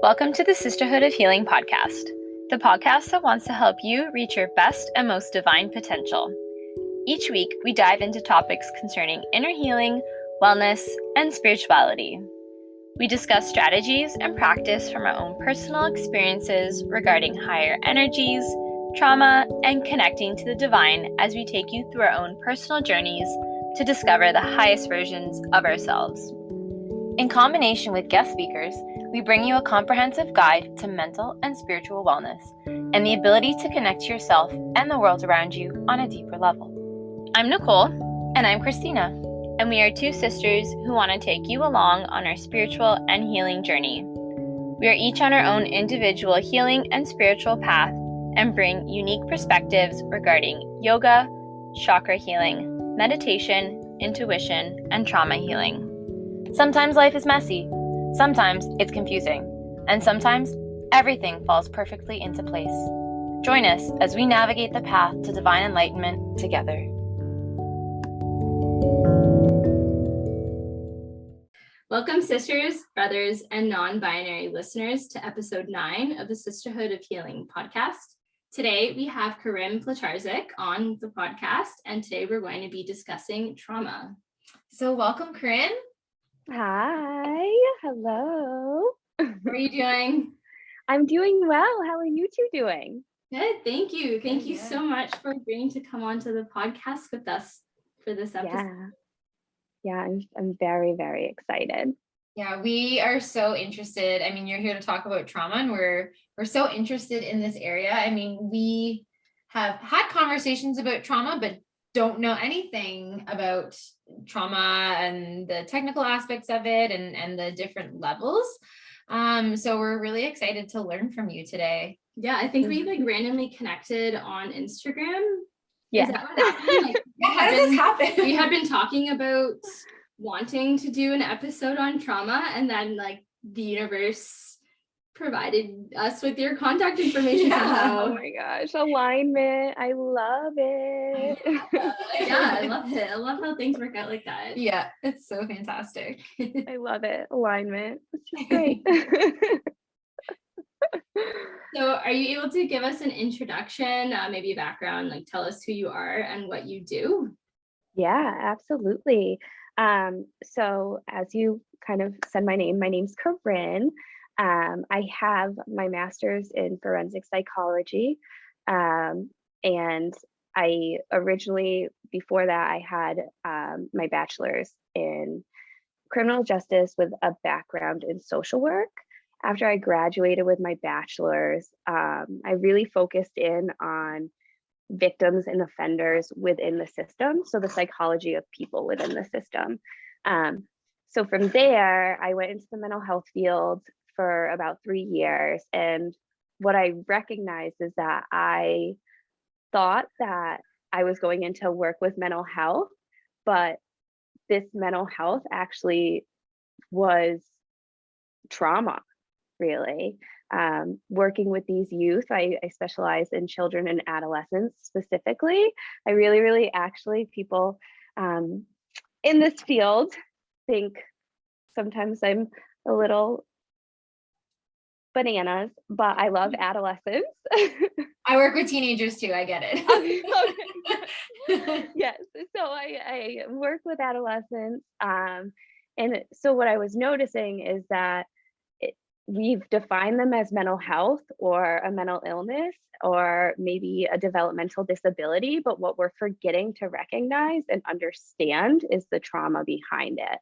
Welcome to the Sisterhood of Healing podcast, the podcast that wants to help you reach your best and most divine potential. Each week, we dive into topics concerning inner healing, wellness, and spirituality. We discuss strategies and practice from our own personal experiences regarding higher energies, trauma, and connecting to the divine as we take you through our own personal journeys to discover the highest versions of ourselves. In combination with guest speakers, we bring you a comprehensive guide to mental and spiritual wellness and the ability to connect to yourself and the world around you on a deeper level. I'm Nicole, and I'm Christina, and we are two sisters who want to take you along on our spiritual and healing journey. We are each on our own individual healing and spiritual path and bring unique perspectives regarding yoga, chakra healing, meditation, intuition, and trauma healing. Sometimes life is messy, sometimes it's confusing, and sometimes everything falls perfectly into place. Join us as we navigate the path to divine enlightenment together. Welcome, sisters, brothers, and non-binary listeners to episode 9 of the Sisterhood of Healing podcast. Today, we have Corrine Plocharczyk on the podcast, and today we're going to be discussing trauma. So welcome, Corrine. Hi, hello. How are you doing? I'm doing well. How are you two doing? Good, thank you. Thank you so much for agreeing to come on to the podcast with us for this episode. Yeah, I'm very, very excited. Yeah, we are so interested. I mean, you're here to talk about trauma, and we're so interested in this area. I mean, we have had conversations about trauma, but don't know anything about trauma and the technical aspects of it and the different levels. So we're really excited to learn from you today. Yeah, I think we randomly connected on Instagram. Yeah. Is that what happened? How did this happen? We had been talking about wanting to do an episode on trauma, and then the universe provided us with your contact information somehow. Oh my gosh, alignment. I love it. Yeah, I love it. I love how things work out like that. Yeah, it's so fantastic. I love it. Alignment. It's just great. So are you able to give us an introduction, maybe a background, tell us who you are and what you do? Yeah, absolutely. So as you kind of said my name's Corrine. I have my master's in forensic psychology. And I originally, before that, I had my bachelor's in criminal justice with a background in social work. After I graduated with my bachelor's, I really focused in on victims and offenders within the system. So the psychology of people within the system. So from there, I went into the mental health field for about 3 years. And what I recognized is that I thought that I was going into work with mental health, but this mental health actually was trauma, really. Working with these youth, I specialize in children and adolescents specifically. I really actually, people in this field think sometimes I'm a little bananas, but I love adolescents. I work with teenagers too. I get it. Okay. Yes. So I work with adolescents. And so what I was noticing is that we've defined them as mental health or a mental illness or maybe a developmental disability, but what we're forgetting to recognize and understand is the trauma behind it.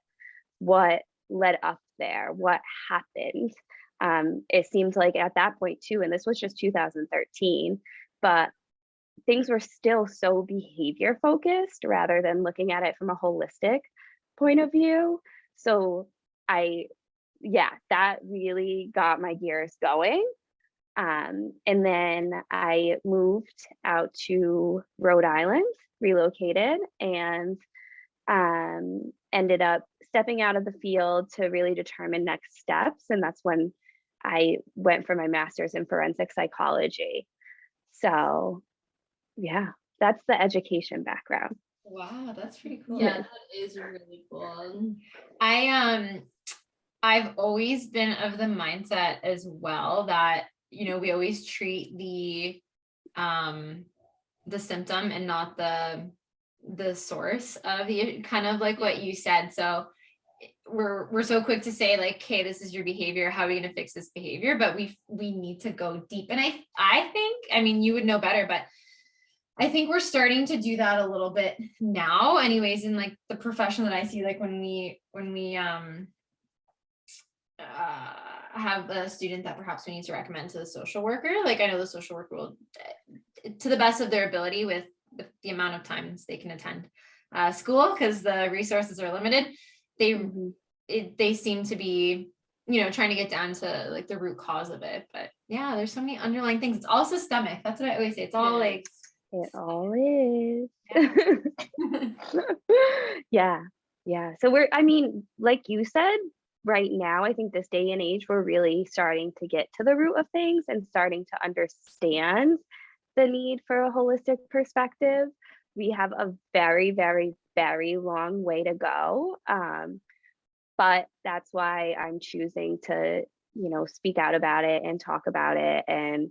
What led up there? What happened? It seemed like at that point too, and this was just 2013, but things were still so behavior focused rather than looking at it from a holistic point of view. So that really got my gears going. And then I moved out to Rhode Island, relocated, and ended up stepping out of the field to really determine next steps. And that's when I went for my master's in forensic psychology. So yeah, that's the education background. Wow, that's pretty cool. Yeah, that is really cool. I've always been of the mindset as well that, we always treat the symptom and not the source of the, kind of like what you said. So we're so quick to say like, hey, this is your behavior, how are we going to fix this behavior? But we need to go deep. And I think, I mean, you would know better, but I think we're starting to do that a little bit now anyways, in like the profession that I see, like when we have a student that perhaps we need to recommend to the social worker. Like I know the social worker will, to the best of their ability with the amount of times they can attend school, because the resources are limited. They seem to be, trying to get down to like the root cause of it. But yeah, there's so many underlying things. It's all systemic. That's what I always say. It's all like, it all is. Yeah. So I mean, like you said, right now, I think this day and age, we're really starting to get to the root of things and starting to understand the need for a holistic perspective. We have a very, very, very long way to go. But that's why I'm choosing to, speak out about it and talk about it and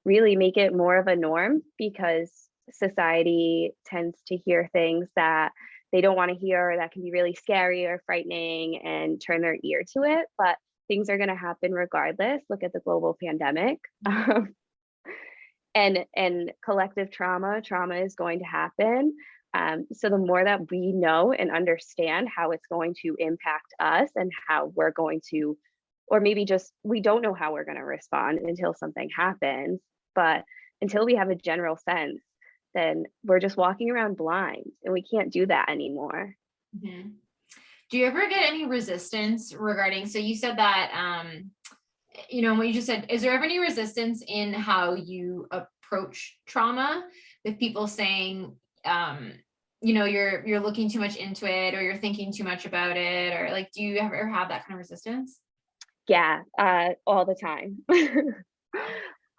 really make it more of a norm, because society tends to hear things that they don't want to hear, or that can be really scary or frightening, and turn their ear to it. But things are going to happen regardless. Look at the global pandemic. And collective trauma is going to happen. So the more that we know and understand how it's going to impact us and how we're going to, or maybe just we don't know how we're going to respond until something happens, but until we have a general sense, then we're just walking around blind, and we can't do that anymore. Mm-hmm. Do you ever get any resistance regarding, so you said that, what you just said, is there ever any resistance in how you approach trauma, with people saying, you're looking too much into it, or you're thinking too much about it, or like, do you ever have that kind of resistance? Yeah, all the time.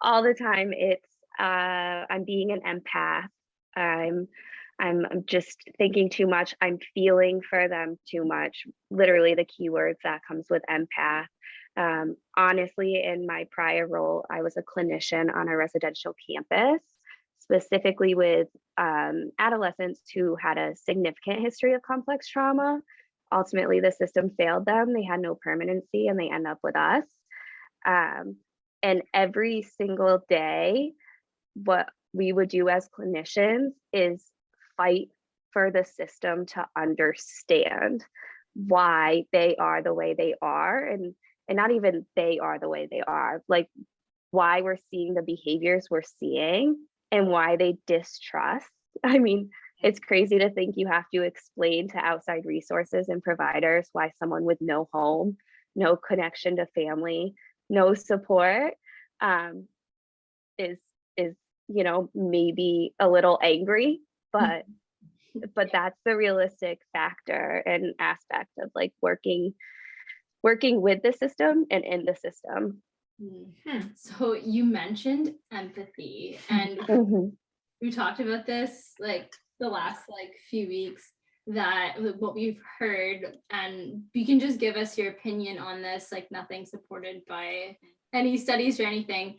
All the time. It's I'm being an empath. I'm just thinking too much. I'm feeling for them too much. Literally the keywords that comes with empath. Honestly, in my prior role, I was a clinician on a residential campus, specifically with adolescents who had a significant history of complex trauma. Ultimately, the system failed them. They had no permanency, and they end up with us. And every single day, what we would do as clinicians is fight for the system to understand why they are the way they are, and not even they are the way they are, like why we're seeing the behaviors we're seeing and why they distrust. I mean, it's crazy to think you have to explain to outside resources and providers why someone with no home, no connection to family, no support is maybe a little angry, but that's the realistic factor and aspect of like working with the system and in the system. Mm-hmm. So you mentioned empathy, and we talked about this like the last few weeks, that what we've heard, and you can just give us your opinion on this, like nothing supported by any studies or anything,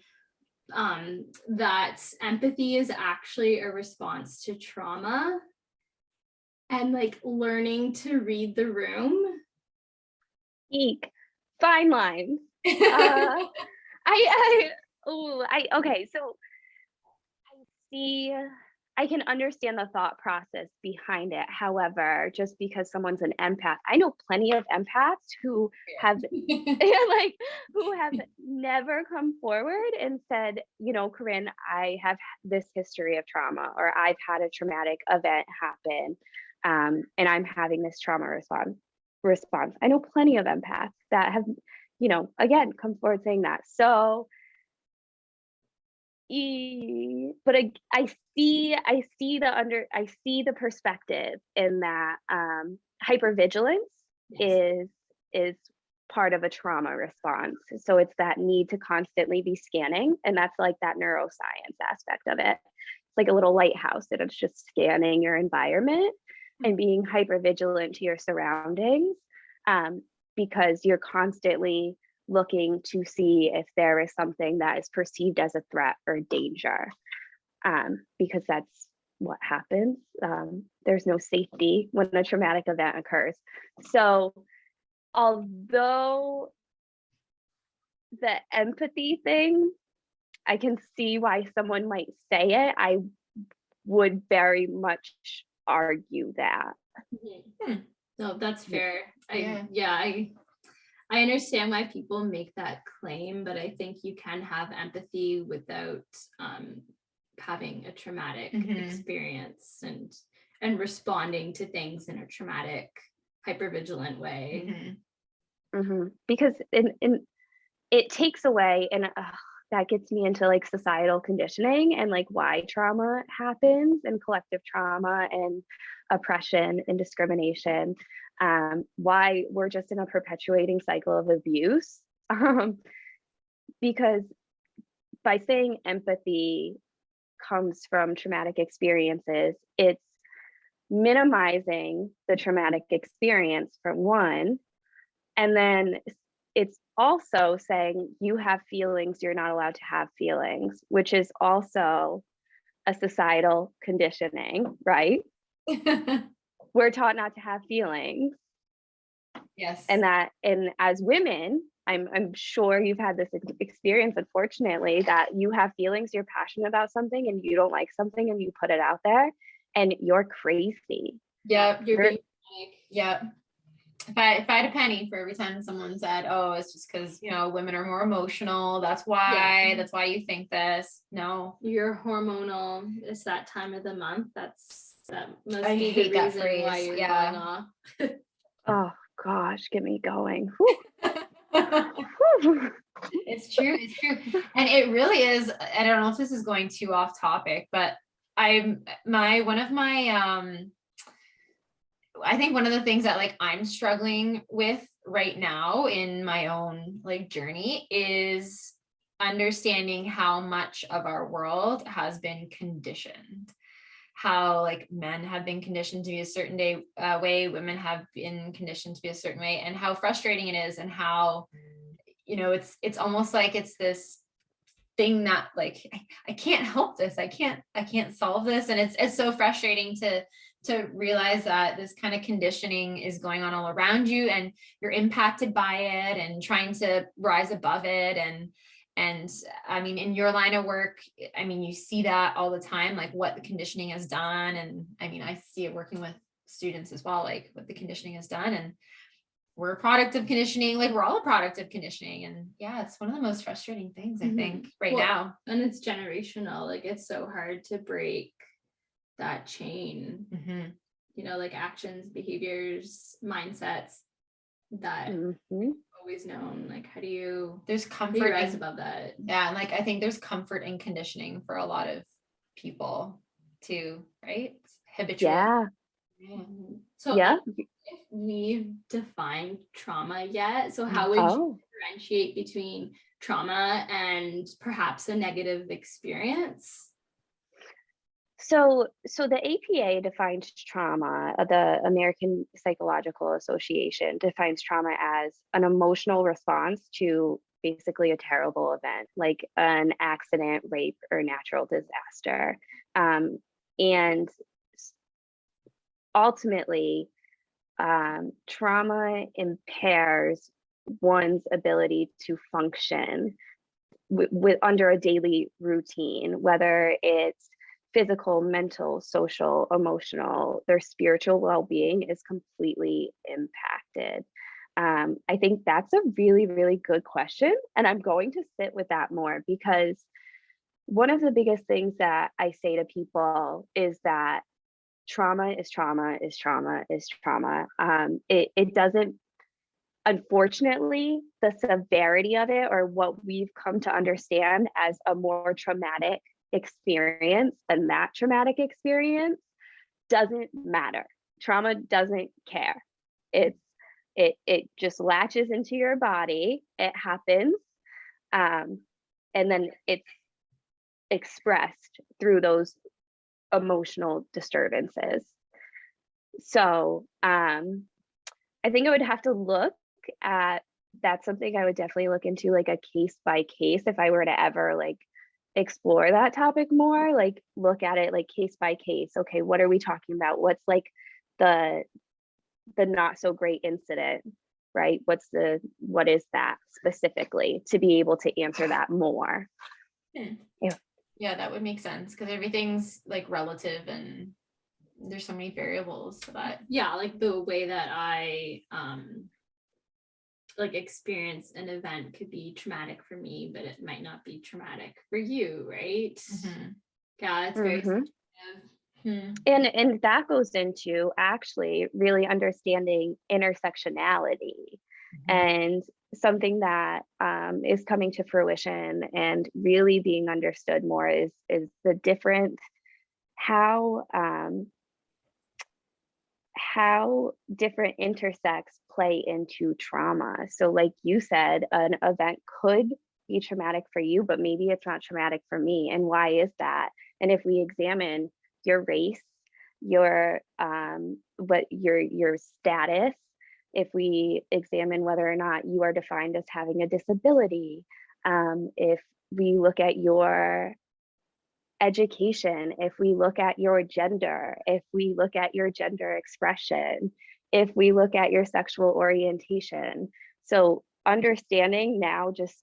that empathy is actually a response to trauma, and like learning to read the room. Eek, fine lines. Okay, so I can understand the thought process behind it. However, just because someone's an empath, I know plenty of empaths who have who have never come forward and said, Corrine, I have this history of trauma, or I've had a traumatic event happen, and I'm having this trauma response. I know plenty of empaths that have, again, come forward saying that. So, but I see the perspective in that hypervigilance is part of a trauma response. So it's that need to constantly be scanning, and that's like that neuroscience aspect of it. It's like a little lighthouse, and it's just scanning your environment and being hypervigilant to your surroundings. because you're constantly looking to see if there is something that is perceived as a threat or danger, because that's what happens. There's no safety when a traumatic event occurs. So although the empathy thing, I can see why someone might say it, I would very much argue that. No, that's fair. Yeah. I understand why people make that claim, but I think you can have empathy without having a traumatic experience and responding to things in a traumatic, hypervigilant way. Because it takes away, and that gets me into like societal conditioning and like why trauma happens, and collective trauma and oppression and discrimination, why we're just in a perpetuating cycle of abuse. Because by saying empathy comes from traumatic experiences, it's minimizing the traumatic experience for one, and then it's also saying you have feelings, you're not allowed to have feelings, which is also a societal conditioning, right? We're taught not to have feelings. Yes. And as women, I'm sure you've had this experience, unfortunately, that you have feelings, you're passionate about something and you don't like something and you put it out there and you're crazy. Yeah. Yeah. If I had a penny for every time someone said, oh, it's just because, women are more emotional, that's why you think this. No, you're hormonal. It's that time of the month. That must I be hate the that reason phrase. why you're Yeah. going off. Oh gosh, get me going. It's true. And it really is. I don't know if this is going too off topic, but I think one of the things that like I'm struggling with right now in my own like journey is understanding how much of our world has been conditioned. How like men have been conditioned to be a certain way, women have been conditioned to be a certain way, and how frustrating it is, and how it's almost like it's this thing that like I can't help this, I can't solve this, and it's so frustrating to realize that this kind of conditioning is going on all around you and you're impacted by it and trying to rise above it. And I mean, in your line of work, I mean, you see that all the time, like what the conditioning has done. And I mean, I see it working with students as well, like what the conditioning has done. And we're a product of conditioning, like we're all a product of conditioning. And yeah, it's one of the most frustrating things, I think, now. And it's generational. Like it's so hard to break that chain, like actions, behaviors, mindsets that always known. Like how do you rise above that? Yeah, and like I think there's comfort in conditioning for a lot of people too, right? It's habitual. Yeah. So if we've defined trauma yet, so how would you differentiate between trauma and perhaps a negative experience? So the APA defines trauma, the American Psychological Association defines trauma as an emotional response to basically a terrible event, like an accident, rape, or natural disaster. And ultimately, trauma impairs one's ability to function under a daily routine, whether it's physical, mental, social, emotional, their spiritual well-being is completely impacted. I think that's a really, really good question. And I'm going to sit with that more, because one of the biggest things that I say to people is that trauma is trauma is trauma is trauma. It doesn't, unfortunately, the severity of it, or what we've come to understand as a more traumatic experience than that traumatic experience, doesn't matter. Trauma doesn't care. It just latches into your body. It happens, and then it's expressed through those emotional disturbances. So I think I would have to look at, that's something I would definitely look into, like a case by case, if I were to ever like explore that topic more, like look at it like case by case. Okay, what are we talking about? What's like the not so great incident, right? What is that specifically, to be able to answer that more? Yeah, that would make sense, because everything's like relative and there's so many variables to that. Yeah, like the way that I like experience an event could be traumatic for me, but it might not be traumatic for you, right? Yeah, it's very subjective. And that goes into actually really understanding intersectionality, and something that is coming to fruition and really being understood more is the different, how different intersects play into trauma. So like you said, an event could be traumatic for you, but maybe it's not traumatic for me. And why is that? And if we examine your race, your your status, if we examine whether or not you are defined as having a disability, if we look at your education, if we look at your gender, if we look at your gender expression, if we look at your sexual orientation. So understanding now, just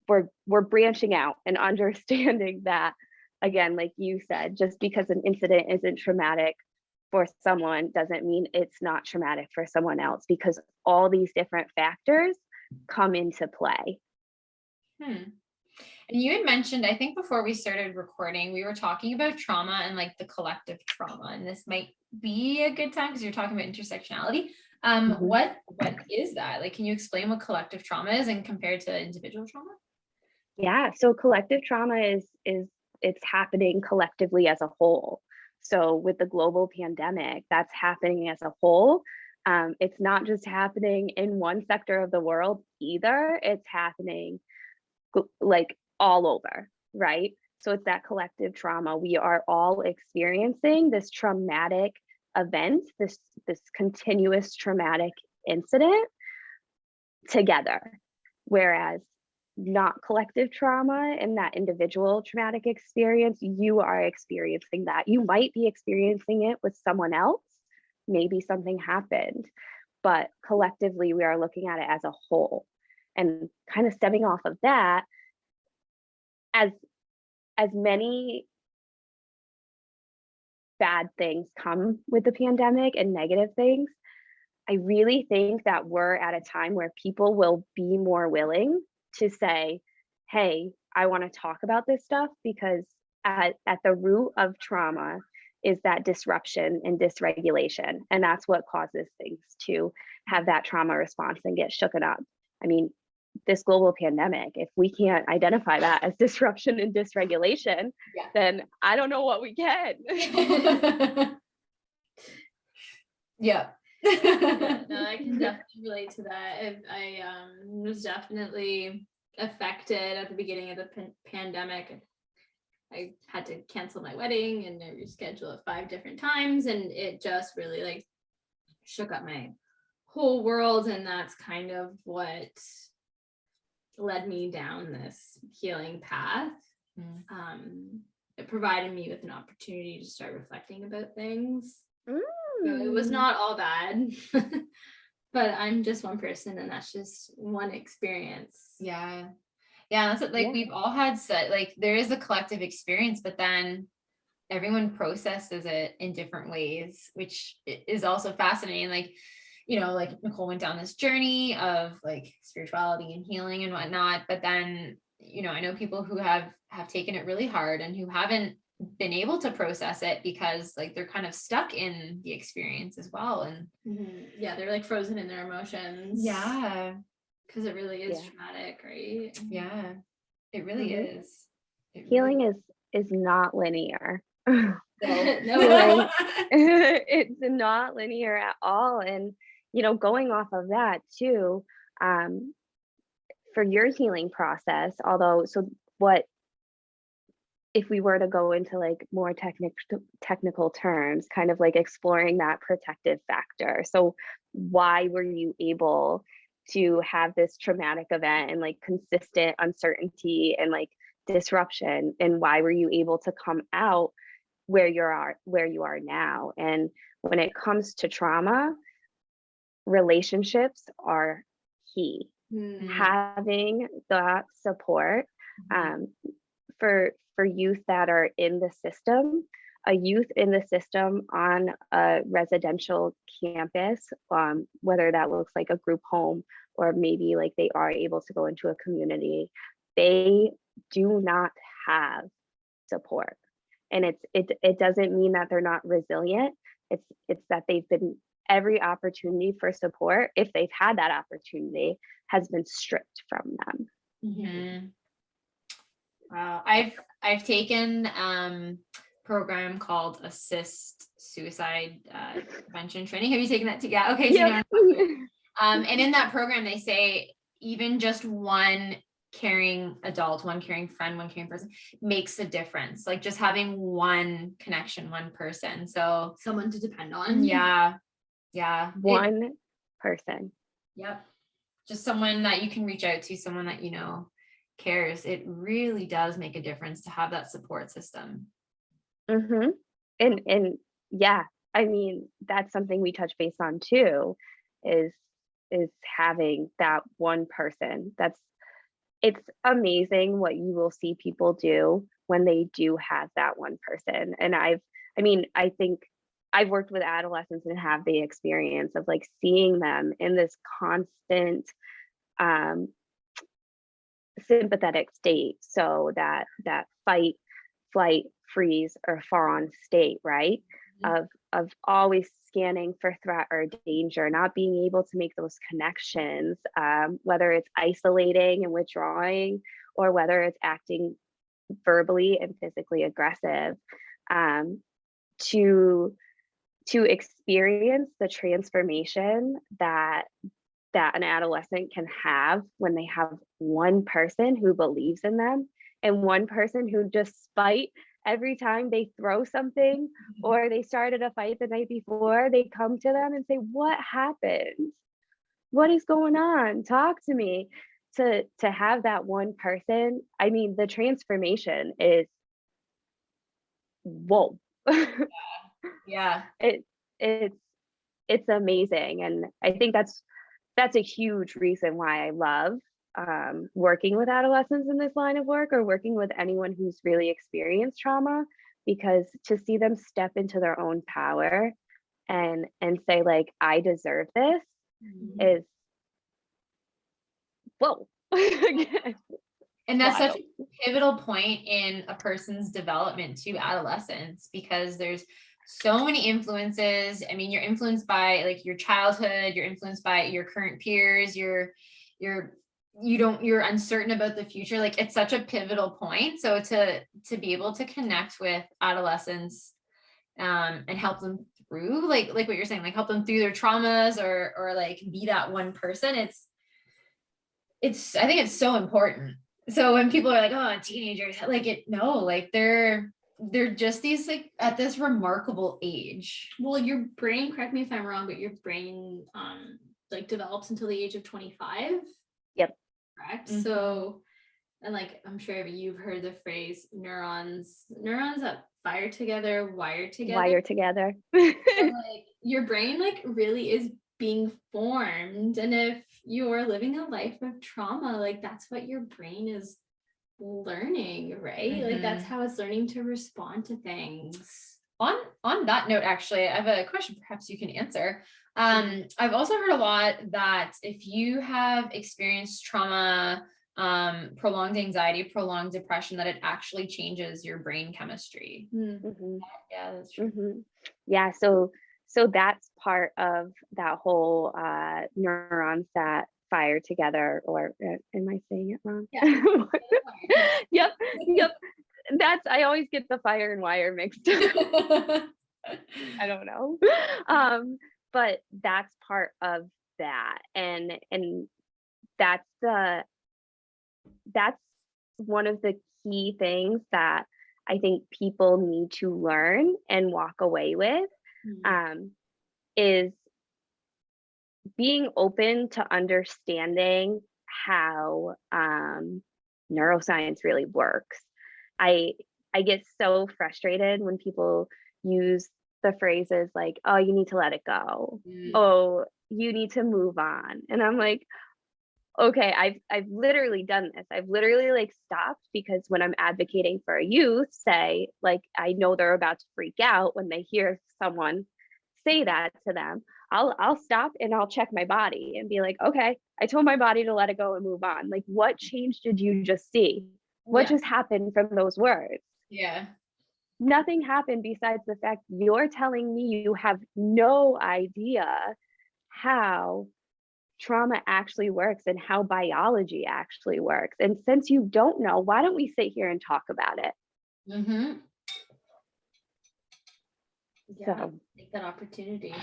we're branching out and understanding that, again, like you said, just because an incident isn't traumatic for someone doesn't mean it's not traumatic for someone else, because all these different factors come into play. And you had mentioned, I think before we started recording, we were talking about trauma and like the collective trauma, and this might be a good time because you're talking about intersectionality. What is that? Like, can you explain what collective trauma is and compared to individual trauma? Yeah, so collective trauma is it's happening collectively as a whole. So with the global pandemic, that's happening as a whole. It's not just happening in one sector of the world either. It's happening like all over, right? So it's that collective trauma. We are all experiencing this traumatic event, this continuous traumatic incident together. Whereas not collective trauma and that individual traumatic experience, you are experiencing that. You might be experiencing it with someone else. Maybe something happened, but collectively we are looking at it as a whole. And kind of stemming off of that, as many bad things come with the pandemic and negative things, I really think that we're at a time where people will be more willing to say, hey, I want to talk about this stuff, because at the root of trauma is that disruption and dysregulation. And that's what causes things to have that trauma response and get shooken up. I mean, this global pandemic, if we can't identify that as disruption and dysregulation, then I don't know what we can. Yeah. No, I can definitely relate to that. I was definitely affected at the beginning of the pandemic. I had to cancel my wedding and reschedule it 5 different times, and it just really like shook up my whole world. And that's kind of what led me down this healing path. It provided me with an opportunity to start reflecting about things. So it was not all bad, but I'm just one person, and that's just one experience. Yeah, that's what, like, we've all had like there is a collective experience, but then everyone processes it in different ways, which is also fascinating. Like, you know, like Nicole went down this journey of like spirituality and healing and whatnot, but then, you know, I know people who have taken it really hard and who haven't been able to process it because like they're kind of stuck in the experience as well. And yeah, they're like frozen in their emotions. Yeah, because it really is traumatic, right? Yeah, it really is. Healing is not linear. No. It's not linear at all. And you know, going off of that too, for your healing process, although, so what if we were to go into like more technical terms, kind of like exploring that protective factor? So why were you able to have this traumatic event and like consistent uncertainty and like disruption, and why were you able to come out where you are now? And when it comes to trauma, relationships are key. Having that support, for youth that are in the system, a youth in the system on a residential campus, whether that looks like a group home or maybe like they are able to go into a community, they do not have support. And it doesn't mean that they're not resilient. It's that they've been, every opportunity for support, if they've had that opportunity, has been stripped from them. Wow. I've taken program called Assist Suicide Prevention Training. Have you taken that together? Okay. So Yep. and in that program, they say even just one caring adult, one caring friend, one caring person makes a difference. Like just having one connection, one person. So someone to depend on. Yeah. One person. Yep. Just someone that you can reach out to, someone that, cares. It really does make a difference to have that support system. And yeah, I mean, that's something we touch base on too, is having that one person. It's amazing what you will see people do when they do have that one person. And I think I've worked with adolescents and have the experience of like seeing them in this constant sympathetic state. So that fight, flight, freeze, or fawn state, right? Of always scanning for threat or danger, not being able to make those connections, whether it's isolating and withdrawing, or whether it's acting verbally and physically aggressive, to experience the transformation that an adolescent can have when they have one person who believes in them, and one person who, despite every time they throw something or they started a fight the night before, they come to them and say, what happened? What is going on? Talk to me. To have that one person, I mean, the transformation is, whoa. Yeah. It's amazing. And I think that's a huge reason why I love working with adolescents in this line of work, or working with anyone who's really experienced trauma, because to see them step into their own power and say like, I deserve this, is whoa. And that's Wild. such a pivotal point in a person's development to adolescence, because there's so many influences. I mean, you're influenced by like your childhood, you're influenced by your current peers, you're uncertain about the future. Like it's such a pivotal point. So to be able to connect with adolescents and help them through like what you're saying, like help them through their traumas, or like be that one person, I think it's so important. So when people are like, oh, teenagers, like they're just these like at this remarkable age. Well, your brain, correct me if I'm wrong, but your brain like develops until the age of 25. Yep. Correct. So, and like I'm sure you've heard the phrase neurons that fire together, wire together. So, like your brain like really is being formed, and if you're living a life of trauma, like that's what your brain is learning, right? Like that's how it's learning to respond to things. On that note, actually, I have a question perhaps you can answer. I've also heard a lot that if you have experienced trauma, prolonged anxiety, prolonged depression, that it actually changes your brain chemistry. Yeah, that's true. Yeah, so that's part of that whole neurons that fire together, or am I saying it wrong? Yeah. Yep. I always get the fire and wire mixed up. I don't know. But that's part of that. And that's one of the key things that I think people need to learn and walk away with, is being open to understanding how neuroscience really works. I get so frustrated when people use the phrases like, "Oh, you need to let it go." "Oh, you need to move on." And I'm like, okay, I've literally done this. I've literally like stopped, because when I'm advocating for a youth, say, like, I know they're about to freak out when they hear someone say that to them. I'll stop and I'll check my body and be like, okay, I told my body to let it go and move on. Like, what change did you just see? What just happened from those words? Yeah. Nothing happened besides the fact you're telling me you have no idea how trauma actually works and how biology actually works. And since you don't know, why don't we sit here and talk about it? Mm-hmm. Yeah, So take that opportunity.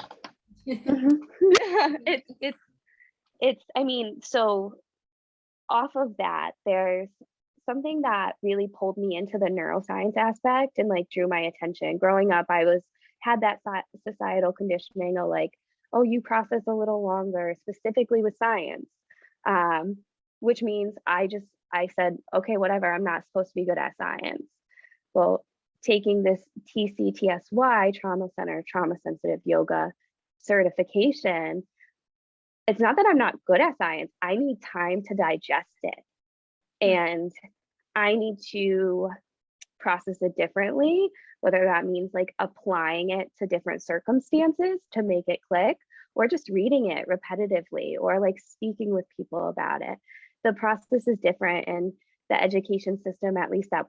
it's I mean, so off of that, there's something that really pulled me into the neuroscience aspect and like drew my attention. Growing up, I had that societal conditioning of like, oh, you process a little longer, specifically with science, which means I said, okay, whatever, I'm not supposed to be good at science. Well, taking this TCTSY, trauma center, trauma sensitive yoga certification, it's not that I'm not good at science. I need time to digest it. And I need to process it differently, whether that means like applying it to different circumstances to make it click, or just reading it repetitively, or like speaking with people about it. The process is different, and the education system, at least that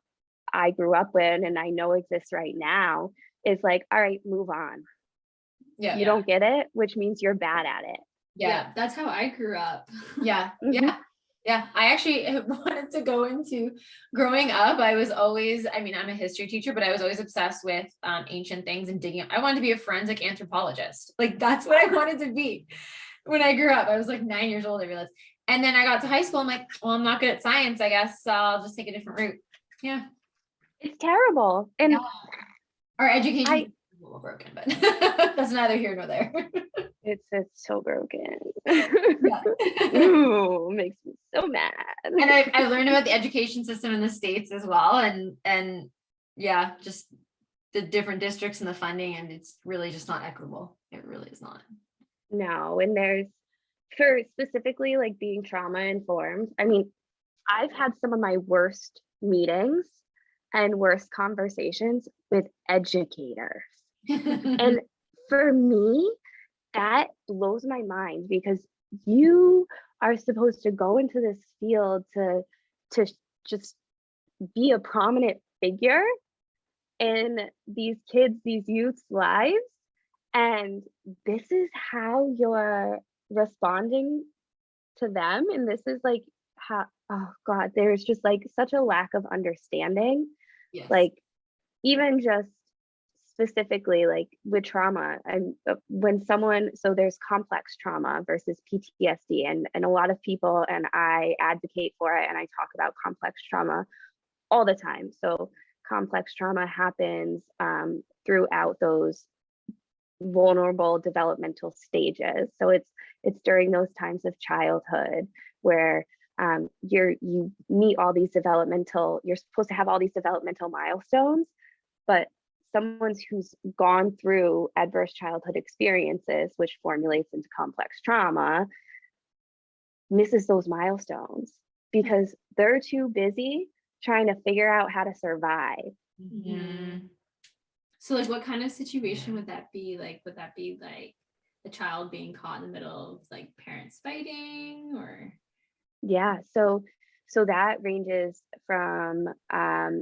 I grew up in and I know exists right now, is like, all right, move on. Yeah. You don't get it, which means you're bad at it. Yeah, that's how I grew up. Yeah. Yeah. I actually wanted to go into growing up. I was always, I mean, I'm a history teacher, but I was always obsessed with ancient things and digging. I wanted to be a forensic anthropologist. Like, that's what I wanted to be when I grew up. I was like 9 years old, I realized. And then I got to high school. I'm like, well, I'm not good at science, I guess. So I'll just take a different route. Yeah. It's terrible. And our education is a little broken, but that's neither here nor there. It's so broken. Yeah. Ooh, makes me so mad. And I learned about the education system in the States as well. And yeah, just the different districts and the funding, and it's really just not equitable. It really is not. No, and there's, for specifically like being trauma informed, I mean, I've had some of my worst meetings and worst conversations with educators. And for me, that blows my mind, because you are supposed to go into this field to just be a prominent figure in these kids, these youths' lives, and this is how you're responding to them, and this is like how, oh god, there's just like such a lack of understanding. Yes. Like, even just specifically like with trauma, and when someone, so there's complex trauma versus PTSD, and a lot of people, and I advocate for it, and I talk about complex trauma all the time. So complex trauma happens throughout those vulnerable developmental stages. So it's during those times of childhood where you meet all these you're supposed to have all these developmental milestones, but someone who's gone through adverse childhood experiences, which formulates into complex trauma, misses those milestones because they're too busy trying to figure out how to survive. Mm-hmm. So like, what kind of situation would that be? Like, would that be like a child being caught in the middle of like parents fighting, or? Yeah, so that ranges from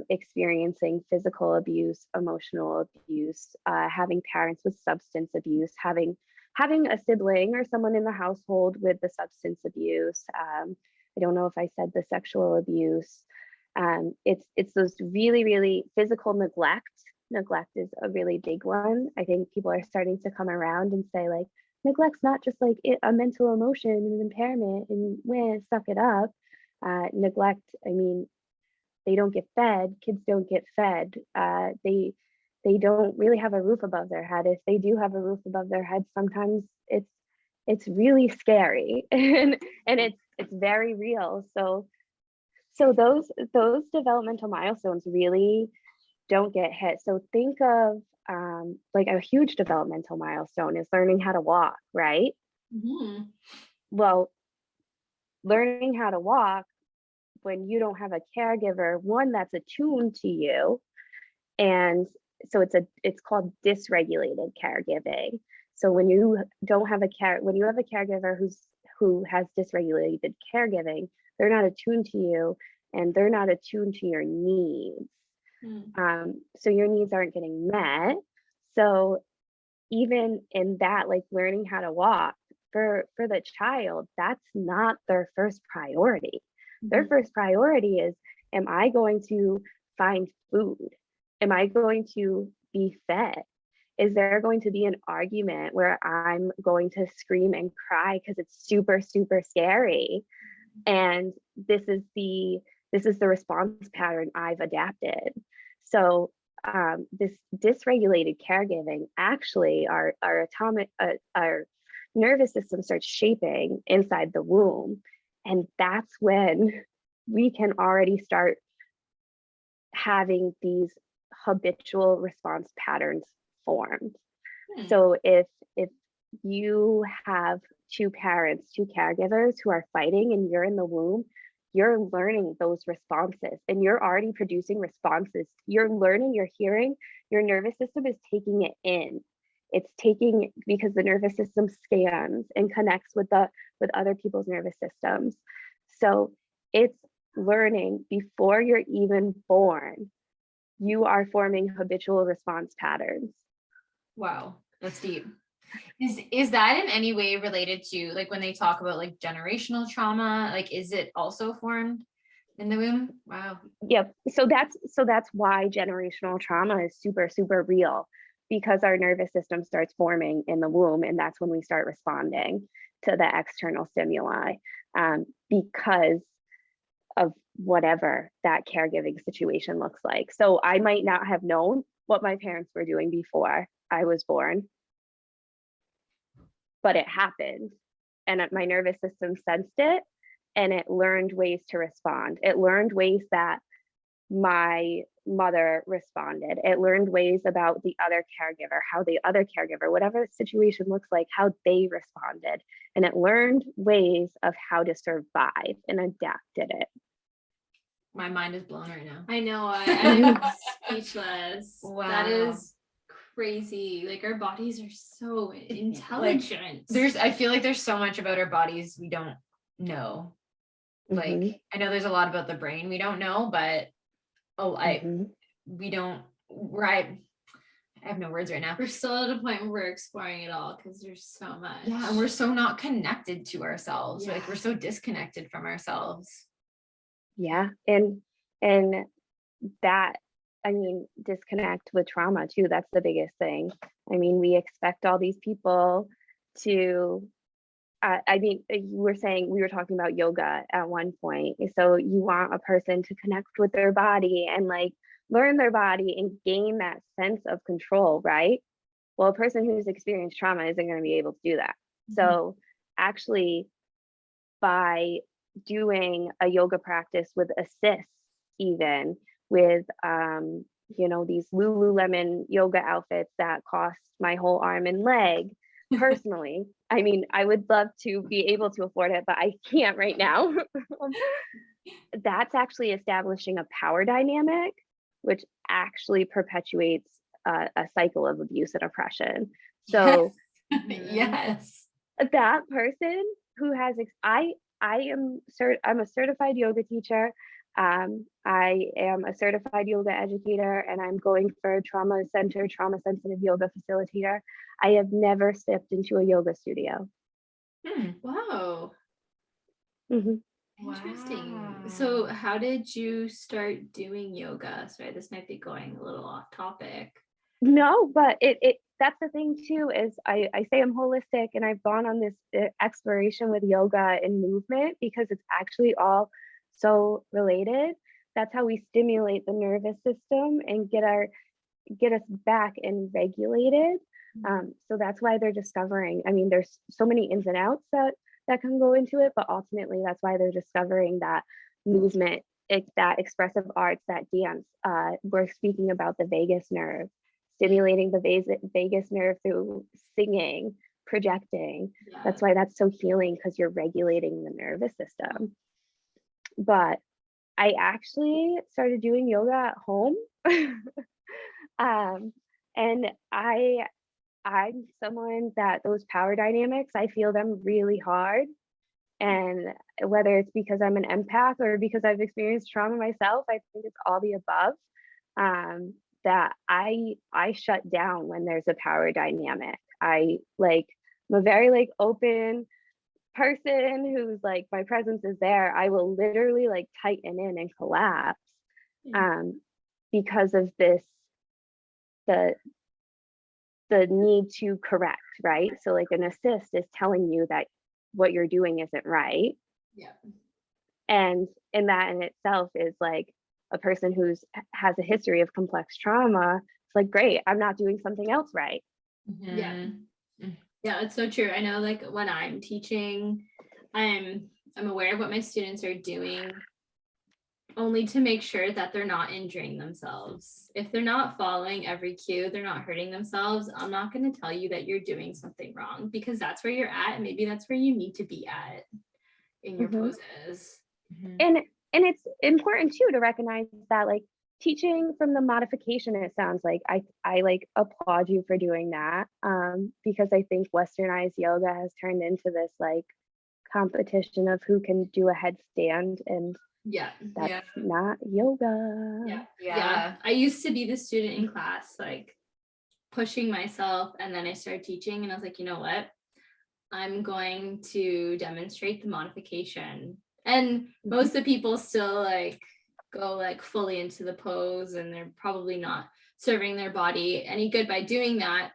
experiencing physical abuse, emotional abuse, having parents with substance abuse, having a sibling or someone in the household with the substance abuse. I don't know if I said the sexual abuse. It's those really, really physical neglect. Neglect is a really big one. I think people are starting to come around and say like, neglect's not just like a mental emotion and impairment and suck it up. Neglect, I mean, they don't get fed. Kids don't get fed. They don't really have a roof above their head. If they do have a roof above their head, sometimes it's it's really scary and it's very real. So those developmental milestones really don't get hit. So think of like a huge developmental milestone is learning how to walk, right? Mm-hmm. Well, learning how to walk when you don't have a caregiver, one that's attuned to you, and so it's called dysregulated caregiving. So when you don't have when you have a caregiver who has dysregulated caregiving, they're not attuned to you and they're not attuned to your needs. So your needs aren't getting met. So even in that, like learning how to walk for the child, that's not their first priority. Their first priority is, am I going to find food? Am I going to be fed? Is there going to be an argument where I'm going to scream and cry because it's super, super scary? And this is the response pattern I've adapted. So this dysregulated caregiving, actually our nervous system starts shaping inside the womb. And that's when we can already start having these habitual response patterns formed. So if you have two parents, two caregivers who are fighting and you're in the womb, you're learning those responses and you're already producing responses. You're learning, you're hearing, your nervous system is taking it in. It's taking, because the nervous system scans and connects with other people's nervous systems. So it's learning before you're even born. You are forming habitual response patterns. Wow, that's deep. Is that in any way related to, like, when they talk about like generational trauma, like is it also formed in the womb? Wow. Yep. So that's why generational trauma is super, super real, because our nervous system starts forming in the womb, and that's when we start responding to the external stimuli, because of whatever that caregiving situation looks like. So I might not have known what my parents were doing before I was born, but it happened, and my nervous system sensed it, and it learned ways to respond. It learned ways that my mother responded. It learned ways about the other caregiver, how the other caregiver, whatever the situation looks like, how they responded. And it learned ways of how to survive and adapted it. My mind is blown right now. I know, I'm speechless. Wow. That is crazy. Like, our bodies are so intelligent. Like, I feel like there's so much about our bodies we don't know. Like, I know there's a lot about the brain we don't know, but we don't, right? I have no words right now. We're still at a point where we're exploring it all because there's so much. Yeah, and we're so not connected to ourselves. Yeah. Like, we're so disconnected from ourselves. Yeah, and that, I mean, disconnect with trauma too. That's the biggest thing. I mean, we expect all these people to, I mean, we were talking about yoga at one point. So you want a person to connect with their body and like learn their body and gain that sense of control, right? Well, a person who's experienced trauma isn't going to be able to do that. So actually, by doing a yoga practice with assists, even with these Lululemon yoga outfits that cost my whole arm and leg, personally, I mean, I would love to be able to afford it, but I can't right now. That's actually establishing a power dynamic, which actually perpetuates a cycle of abuse and oppression. So Yes. that person who has, I'm a certified yoga teacher. I am a certified yoga educator, and I'm going for a trauma sensitive yoga facilitator. I have never stepped into a yoga studio. Wow. Interesting. Wow. So how did you start doing yoga? Sorry, this might be going a little off topic. No, but it that's the thing too, is I say I'm holistic, and I've gone on this exploration with yoga and movement because it's actually all so related. That's how we stimulate the nervous system and get us back and regulated. So that's why they're discovering, I mean, there's so many ins and outs that can go into it, but ultimately that's why they're discovering that movement, that expressive arts, that dance. We're speaking about the vagus nerve, stimulating the vagus nerve through singing, projecting. Yeah. That's why that's so healing, because you're regulating the nervous system. But I actually started doing yoga at home. And I'm someone that those power dynamics, I feel them really hard. And whether it's because I'm an empath or because I've experienced trauma myself, I think it's all the above. That I shut down when there's a power dynamic. I'm a very open person who's like, my presence is there. I will literally tighten in and collapse because of this, the need to correct, right? So an assist is telling you that what you're doing isn't right. Yeah. And that in itself is a person has a history of complex trauma. It's great, I'm not doing something else right. Yeah. Yeah, it's so true. I know when I'm teaching, I'm aware of what my students are doing, only to make sure that they're not injuring themselves. If they're not following every cue, they're not hurting themselves, I'm not going to tell you that you're doing something wrong, because that's where you're at, and maybe that's where you need to be at in your poses. And it's important too to recognize that teaching from the modification, it sounds like I applaud you for doing that, because I think westernized yoga has turned into this competition of who can do a headstand, and that's not yoga. Yeah, I used to be the student in class pushing myself, and then I started teaching, and I was like, you know what, I'm going to demonstrate the modification. And most of the people still go fully into the pose, and they're probably not serving their body any good by doing that,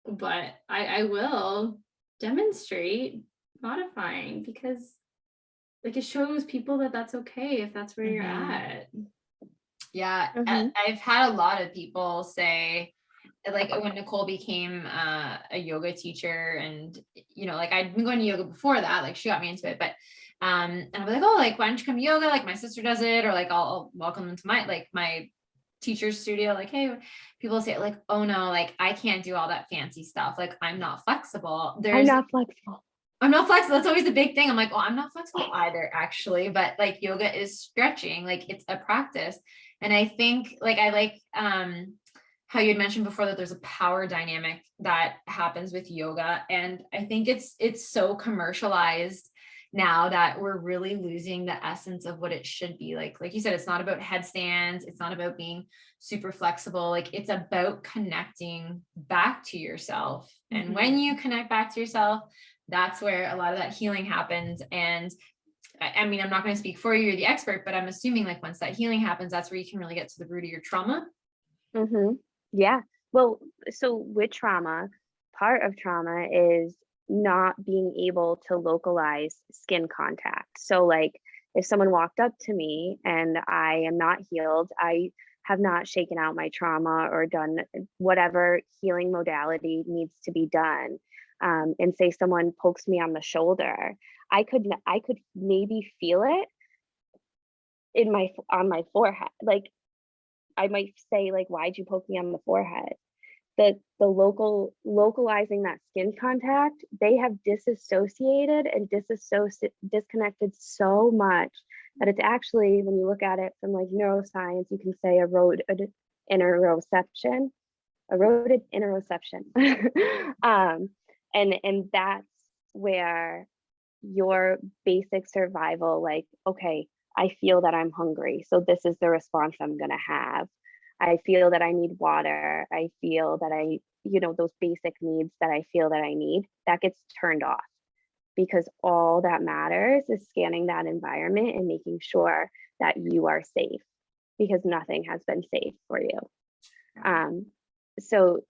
but I will demonstrate modifying, because it shows people that that's okay if that's where you're at. Yeah. I've had a lot of people say, when Nicole became a yoga teacher, and I'd been going to yoga before that, she got me into it, but and I'll be like, oh, why don't you come to yoga? My sister does it, or I'll welcome them to my teacher's studio. Hey, people say oh no, I can't do all that fancy stuff. I'm not flexible. I'm not flexible. That's always the big thing. I'm like, well, I'm not flexible either, actually. But yoga is stretching. It's a practice. And I think I like how you had mentioned before that there's a power dynamic that happens with yoga. And I think it's so commercialized now that we're really losing the essence of what it should be. Like you said, it's not about headstands. It's not about being super flexible. It's about connecting back to yourself. And when you connect back to yourself, that's where a lot of that healing happens. And I mean, I'm not going to speak for you, you're the expert, but I'm assuming once that healing happens, that's where you can really get to the root of your trauma. Yeah. Well, so with trauma, part of trauma is not being able to localize skin contact. So if someone walked up to me and I am not healed, I have not shaken out my trauma or done whatever healing modality needs to be done. And say someone pokes me on the shoulder, I could maybe feel it on my forehead. I might say why'd you poke me on the forehead? The localizing that skin contact, they have disassociated and disconnected so much that it's actually, when you look at it from neuroscience, you can say eroded interoception. And that's where your basic survival, okay, I feel that I'm hungry, so this is the response I'm going to have. I feel that I need water. I feel that those basic needs that I feel that I need, that gets turned off, because all that matters is scanning that environment and making sure that you are safe, because nothing has been safe for you. So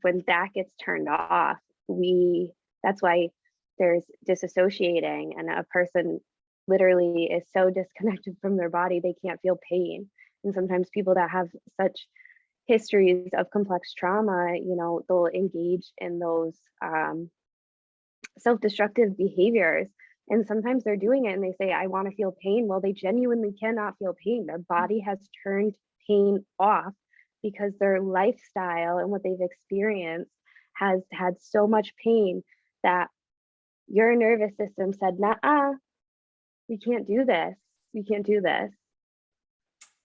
when that gets turned off, that's why there's disassociating, and a person literally is so disconnected from their body, they can't feel pain. And sometimes people that have such histories of complex trauma, you know, they'll engage in those self-destructive behaviors. And sometimes they're doing it and they say, I want to feel pain. Well, they genuinely cannot feel pain. Their body has turned pain off because their lifestyle and what they've experienced has had so much pain that your nervous system said, nah, we can't do this. We can't do this.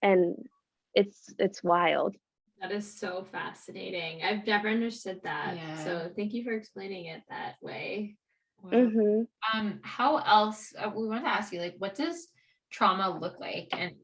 And it's wild. That is so fascinating. I've never understood that. Yeah. So thank you for explaining it that way. Wow. Mm-hmm. How else, we want to ask you, like, what does trauma look like? And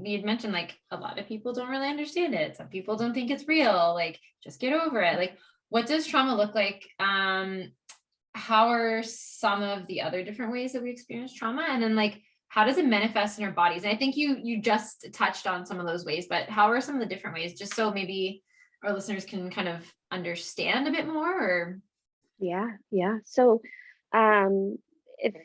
you'd mentioned, like, a lot of people don't really understand it. Some people don't think it's real. Like, just get over it. Like, what does trauma look like? How are some of the other different ways that we experience trauma? And then, like, how does it manifest in our bodies? And I think you just touched on some of those ways, but how are some of the different ways, just so maybe our listeners can kind of understand a bit more? Or Yeah. So if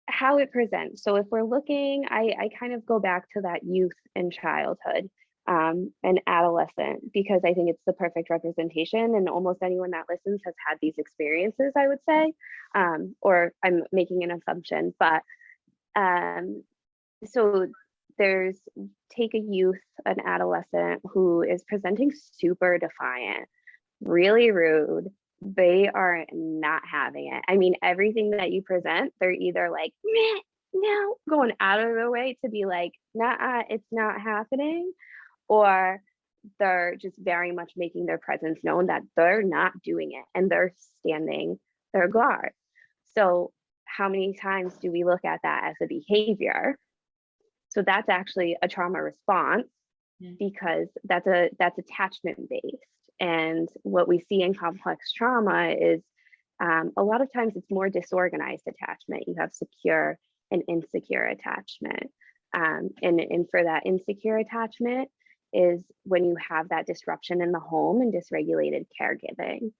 how it presents. So if we're looking, I kind of go back to that youth and childhood and adolescent, because I think it's the perfect representation, and almost anyone that listens has had these experiences, I would say, or I'm making an assumption, but so there's, take a youth, an adolescent who is presenting super defiant, really rude. They are not having it. I mean, everything that you present, they're either like, meh, no, going out of their way to be like, nah, it's not happening, or they're just very much making their presence known that they're not doing it and they're standing their guard. So how many times do we look at that as a behavior? So that's actually a trauma response, because that's attachment based. And what we see in complex trauma is a lot of times it's more disorganized attachment. You have secure and insecure attachment. And for that insecure attachment is when you have that disruption in the home and dysregulated caregiving.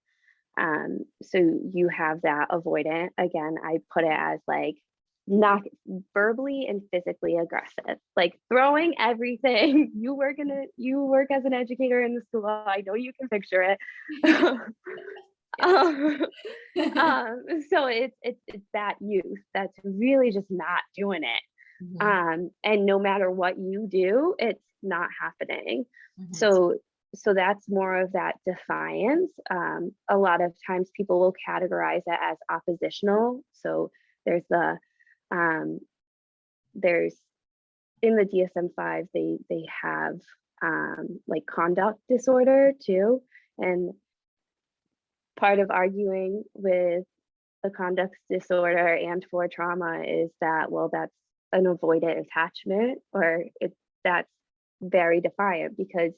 So you have that avoidant, again, I put it as like not verbally and physically aggressive, like throwing everything. You work as an educator in the school. I know you can picture it. So it's that youth that's really just not doing it. Mhm. And no matter what you do, it's not happening. Mhm. So that's more of that defiance. A lot of times people will categorize it as oppositional. So there's in the DSM-5, they have like conduct disorder too. And part of arguing with a conduct disorder and for trauma is that, well, that's an avoidant attachment, or that's very defiant, because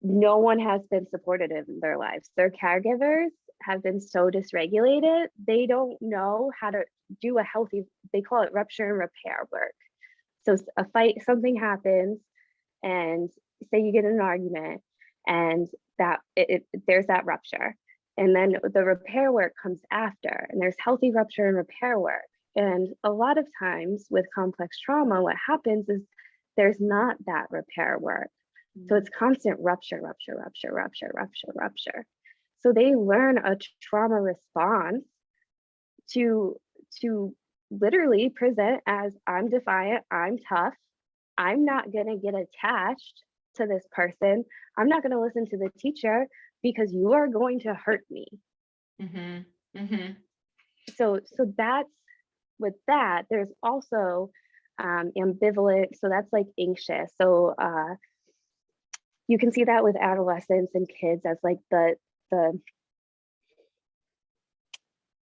no one has been supportive in their lives. Their caregivers have been so dysregulated, they don't know how to do a healthy, they call it rupture and repair work. So a fight, something happens, and say you get in an argument, and that there's that rupture. And then the repair work comes after, and there's healthy rupture and repair work. And a lot of times with complex trauma, what happens is there's not that repair work. So it's constant rupture. So they learn a trauma response to literally present as, I'm defiant, I'm tough, I'm not gonna get attached to this person, I'm not gonna listen to the teacher because you are going to hurt me. Mm-hmm. Mm-hmm. So that's, with that, there's also ambivalent, so that's like anxious. So you can see that with adolescents and kids as like the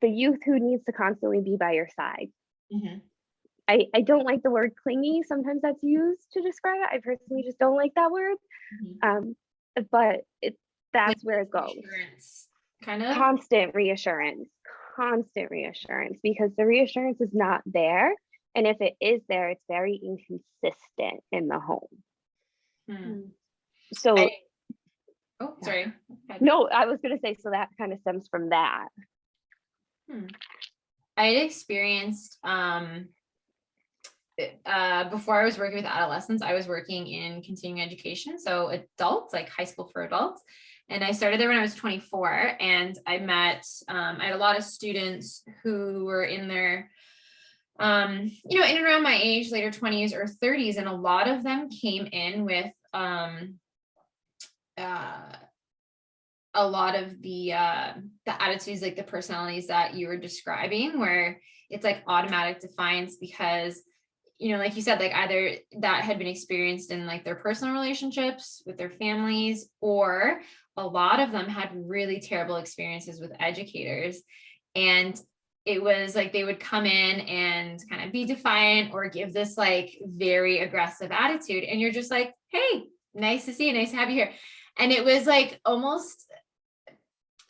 youth who needs to constantly be by your side. Mm-hmm. I don't like the word clingy. Sometimes that's used to describe it. I personally just don't like that word. Mm-hmm. But that's Like where it goes. Kind of Constant reassurance, because the reassurance is not there. And if it is there, it's very inconsistent in the home. So sorry. no, I was going to say, so that kind of stems from that. I had experienced before I was working with adolescents, I was working in continuing education. So adults, like high school for adults. And I started there when I was 24, and I had a lot of students who were in their, in and around my age, later 20s or 30s. And a lot of them came in with, a lot of the attitudes, like the personalities that you were describing, where it's like automatic defiance because, like you said, like either that had been experienced in like their personal relationships with their families, or a lot of them had really terrible experiences with educators. And it was like they would come in and kind of be defiant or give this like very aggressive attitude. And you're just like, hey, nice to see you, nice to have you here. And it was like almost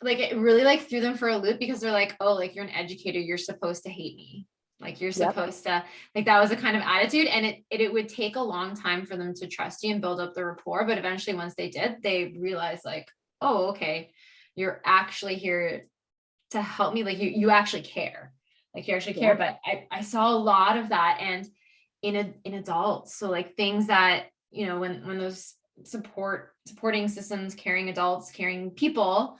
like it really like threw them for a loop, because they're like, oh, like you're an educator, you're supposed to hate me. Like you're supposed to, like that was a kind of attitude. And it would take a long time for them to trust you and build up the rapport. But eventually once they did, they realized like, oh, okay, you're actually here to help me. Like you actually care. Like you actually care. But I saw a lot of that, and in adults. So like things that, when those supporting systems, caring adults, caring people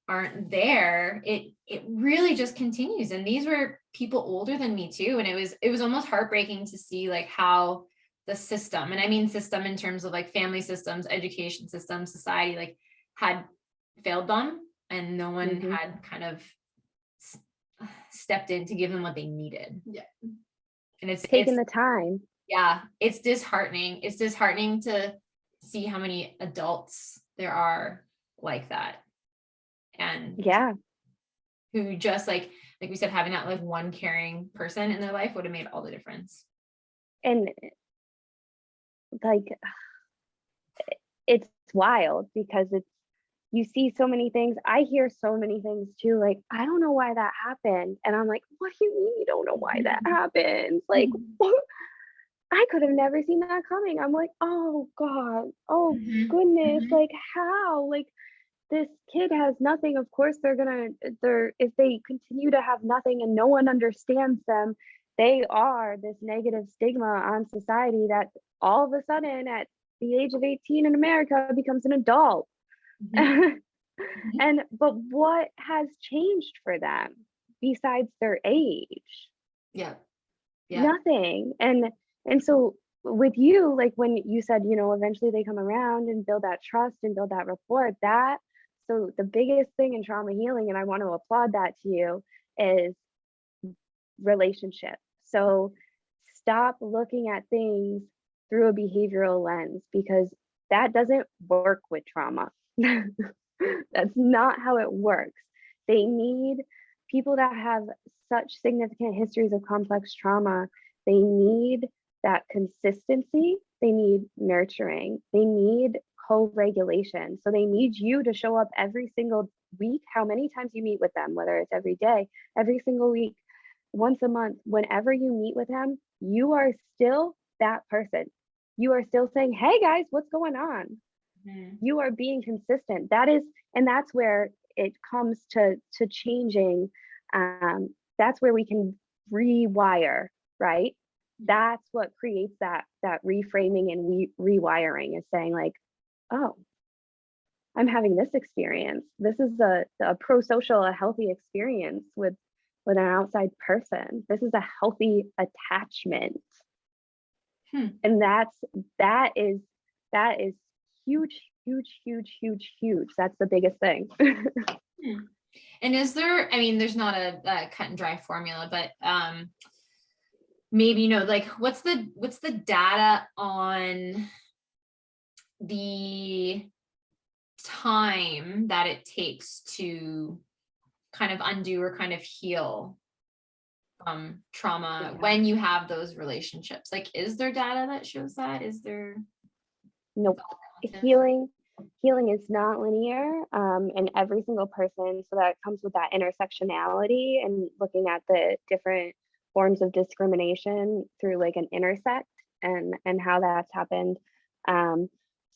aren't there, it really just continues. And these were people older than me too. And it was almost heartbreaking to see like how the system, and I mean system in terms of like family systems, education systems, society, like had failed them, and no one had kind of stepped in to give them what they needed. Yeah. And it's the time. Yeah. It's disheartening. It's disheartening to see how many adults there are like that. And who just like we said, having that like one caring person in their life would have made all the difference. And like, it's wild because you see so many things. I hear so many things too. Like, I don't know why that happened. And I'm like, what do you mean you don't know why that happened? Like, I could have never seen that coming. I'm like, oh God, oh goodness. Like how, like, this kid has nothing. Of course, if they continue to have nothing and no one understands them, they are this negative stigma on society that all of a sudden at the age of 18 in America becomes an adult. But what has changed for them besides their age? Nothing. And so with you, like when you said, eventually they come around and build that trust and build that rapport, so the biggest thing in trauma healing, and I want to applaud that to you, is relationship. So stop looking at things through a behavioral lens, because that doesn't work with trauma. That's not how it works. They need people that have such significant histories of complex trauma. They need that consistency. They need nurturing. They need co-regulation. So they need you to show up every single week, how many times you meet with them, whether it's every day, every single week, once a month, whenever you meet with them, you are still that person. You are still saying, hey guys, what's going on? You are being consistent. That's where it comes to changing. That's where we can rewire, right? That's what creates that reframing and rewiring, is saying like, oh, I'm having this experience. This is a pro-social, a healthy experience with an outside person. This is a healthy attachment. And that is huge, huge, huge, huge, huge. That's the biggest thing. And is there, I mean, there's not a cut and dry formula, but maybe, like what's the data on the time that it takes to kind of undo or kind of heal trauma when you have those relationships? Like, is there data that shows that? Is there? Nope. Healing is not linear, and every single person, so that comes with that intersectionality and looking at the different forms of discrimination through like an intersect and how that's happened.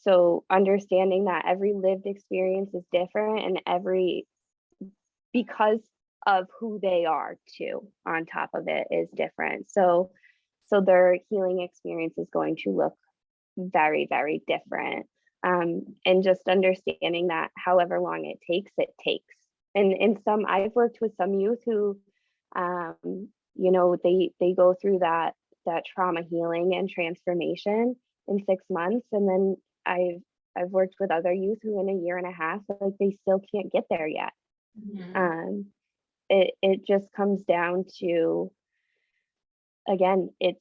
So understanding that every lived experience is different, and because of who they are too, on top of it, is different. So So their healing experience is going to look very, very different. And just understanding that however long it takes, it takes. And some, I've worked with some youth who, you know, they go through that trauma healing and transformation in 6 months. And then I've worked with other youth who in a year and a half, like they still can't get there yet. It just comes down to, again, it's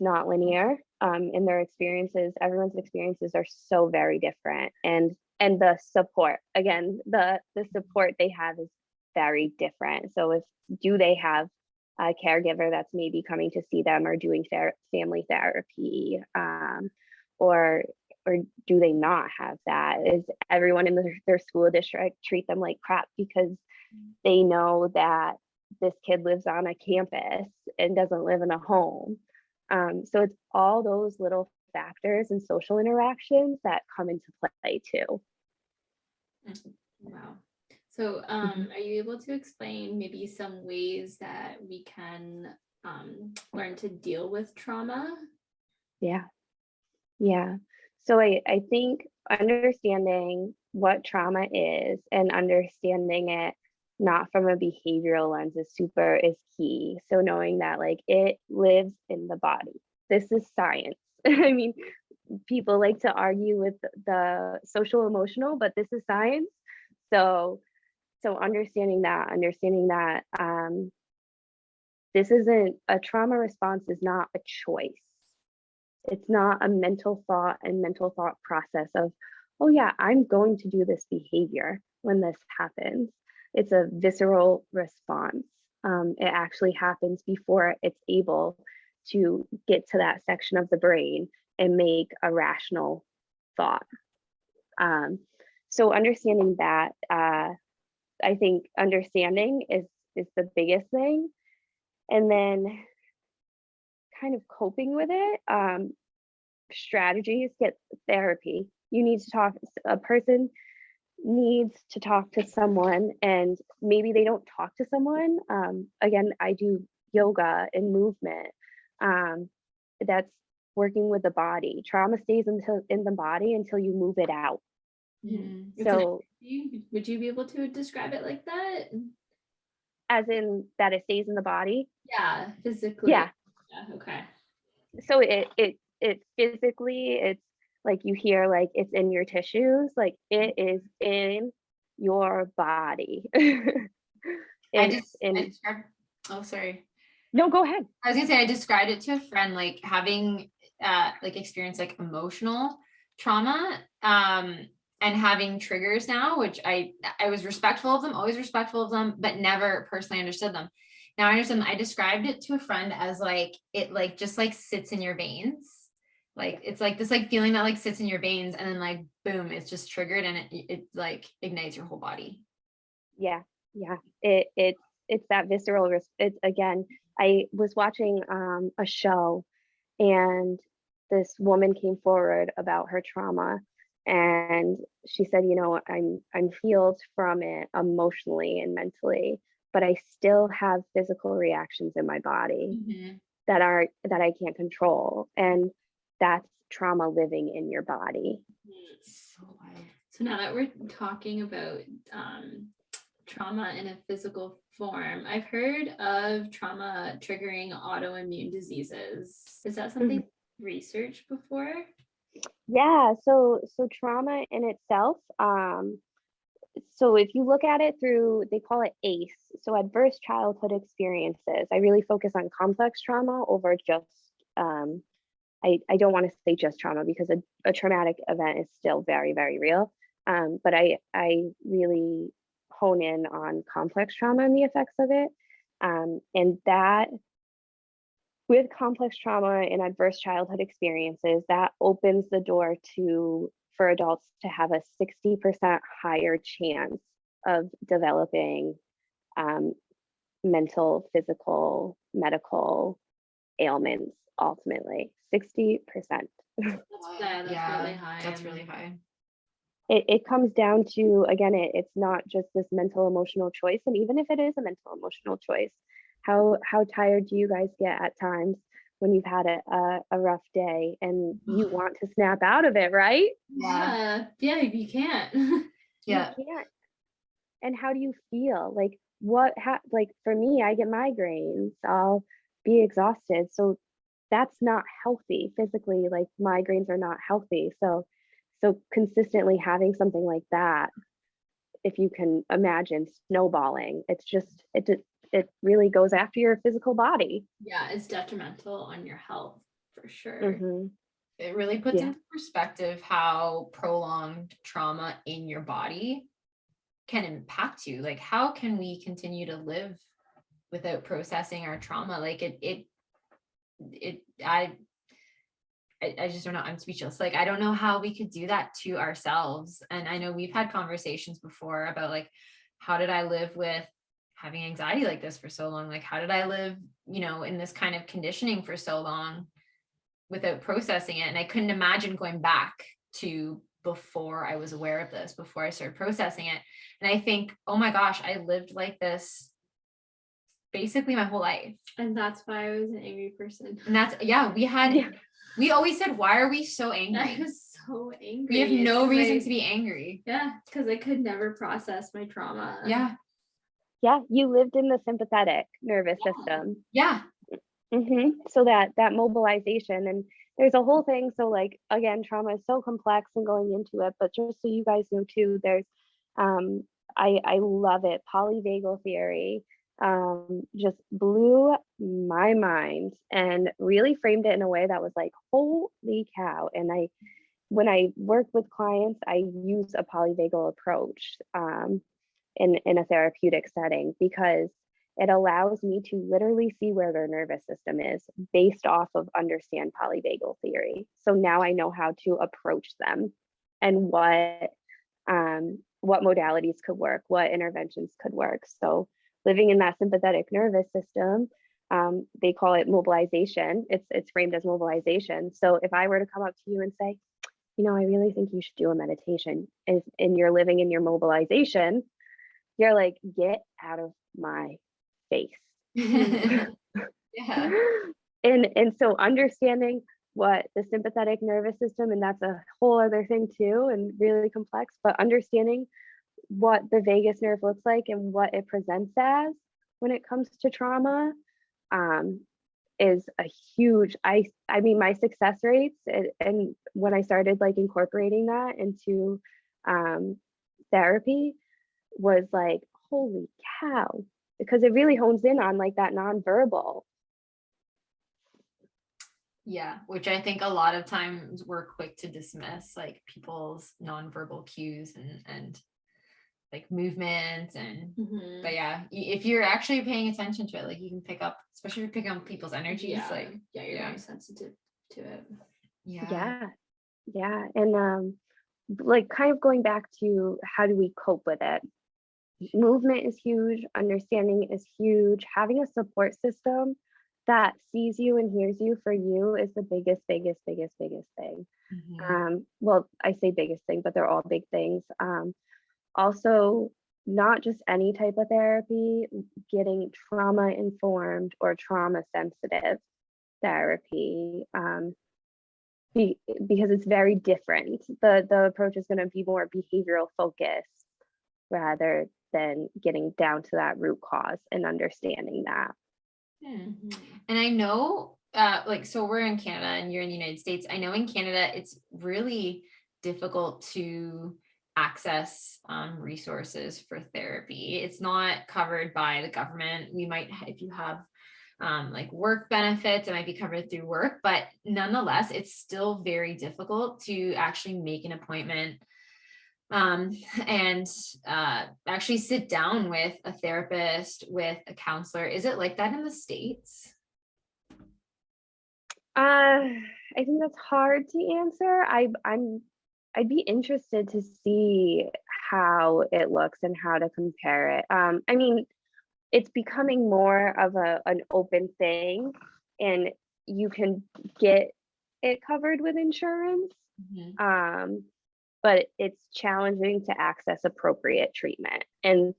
not linear. And their experiences, everyone's experiences are so very different. And the support, again, the support they have is very different. So if do they have a caregiver that's maybe coming to see them or doing family therapy, or do they not have that? Is everyone in their school district treat them like crap because they know that this kid lives on a campus and doesn't live in a home? So it's all those little factors and social interactions that come into play too. Wow. So are you able to explain maybe some ways that we can learn to deal with trauma? Yeah. So I think understanding what trauma is and understanding it not from a behavioral lens is key. So knowing that like it lives in the body. This is science. I mean, people like to argue with the social emotional, but this is science. So understanding that this isn't a trauma response, is not a choice. It's not a mental thought process of, oh yeah, I'm going to do this behavior when this happens. It's a visceral response. It actually happens before it's able to get to that section of the brain and make a rational thought. So understanding that, I think understanding is the biggest thing. And then kind of coping with it, strategies, get therapy. You need to talk, a person needs to talk to someone, and maybe they don't talk to someone. Again, I do yoga and movement. That's working with the body. Trauma stays in the body until you move it out. So would you be able to describe it like that? As in that it stays in the body? Yeah, physically. Yeah. Okay. So it physically, it's like you hear like it's in your tissues, like it is in your body. Oh, sorry. No, go ahead. I was gonna say I described it to a friend, like having like experienced like emotional trauma, and having triggers now, which I was respectful of them, always respectful of them, but never personally understood them. Now I understand. I described it to a friend as like it like just like sits in your veins. Like it's like this like feeling that like sits in your veins, and then like boom, it's just triggered, and it like ignites your whole body. Yeah. It's that visceral. It's again. I was watching a show, and this woman came forward about her trauma, and she said, you know, I'm healed from it emotionally and mentally, but I still have physical reactions in my body that I can't control, and that's trauma living in your body. So now that we're talking about trauma in a physical form, I've heard of trauma triggering autoimmune diseases. Is that something researched before? Yeah, so trauma in itself, so if you look at it through, they call it ACE, so adverse childhood experiences. I really focus on complex trauma over just, I don't want to say just trauma, because a traumatic event is still very, very real. But I really hone in on complex trauma and the effects of it. And that, with complex trauma and adverse childhood experiences, that opens the door for adults to have a 60% higher chance of developing mental, physical, medical ailments, ultimately. 60%. That's really high. That's really high. It comes down to, again, it's not just this mental emotional choice. And even if it is a mental emotional choice, how tired do you guys get at times when you've had a rough day and you want to snap out of it, right? Yeah, you can't. Yeah. You can't. And how do you feel? Like like for me, I get migraines, I'll be exhausted. So that's not healthy physically. Like migraines are not healthy. So consistently having something like that, if you can imagine snowballing, it really goes after your physical body. Yeah, it's detrimental on your health for sure. Mm-hmm. It really puts into perspective how prolonged trauma in your body can impact you. Like, how can we continue to live without processing our trauma? Like I just don't know. I'm speechless. Like, I don't know how we could do that to ourselves. And I know we've had conversations before about like, how did I live with having anxiety like this for so long? Like, how did I live, in this kind of conditioning for so long without processing it? And I couldn't imagine going back to before I was aware of this, before I started processing it. And I think, oh my gosh, I lived like this basically my whole life. And that's why I was an angry person. And that's, we always said, why are we so angry? I was so angry. We have no reason to be angry. Yeah, because I could never process my trauma. Yeah. Yeah, you lived in the sympathetic nervous system. Yeah. Mm-hmm. So that mobilization, and there's a whole thing. So like, again, trauma is so complex and going into it, but just so you guys know too, there's, I love it. Polyvagal theory just blew my mind and really framed it in a way that was like, holy cow. And when I work with clients, I use a polyvagal approach in a therapeutic setting, because it allows me to literally see where their nervous system is based off of understand polyvagal theory. So now I know how to approach them and what modalities could work, what interventions could work. So living in that sympathetic nervous system, they call it mobilization. It's framed as mobilization. So if I were to come up to you and say, I really think you should do a meditation, and you're living in your mobilization, you're like, get out of my face. Yeah. And so understanding what the sympathetic nervous system, and that's a whole other thing too, and really complex, but understanding what the vagus nerve looks like and what it presents as when it comes to trauma is a huge, I mean, my success rates, and when I started like incorporating that into therapy, was like, holy cow, because it really hones in on like that nonverbal. Yeah, which I think a lot of times we're quick to dismiss, like people's nonverbal cues and like movements and but yeah, if you're actually paying attention to it, like you can pick up, especially if you're picking up people's energies. You're very sensitive to it. Yeah. And like kind of going back to how do we cope with it? Movement is huge, understanding is huge, having a support system that sees you and hears you for you is the biggest thing. Well, I say biggest thing, but they're all big things. Also, not just any type of therapy, getting trauma informed or trauma sensitive therapy, because it's very different. The approach is going to be more behavioral focused rather than getting down to that root cause and understanding that. And I know, so we're in Canada and you're in the United States. I know in Canada, it's really difficult to access resources for therapy. It's not covered by the government. We might, if you have like work benefits, it might be covered through work, but nonetheless, it's still very difficult to actually make an appointment and actually sit down with a therapist, with a counselor. Is it like that in the States? I think that's hard to answer. I'd be interested to see how it looks and how to compare it. I mean, it's becoming more of an open thing, and you can get it covered with insurance. But it's challenging to access appropriate treatment. And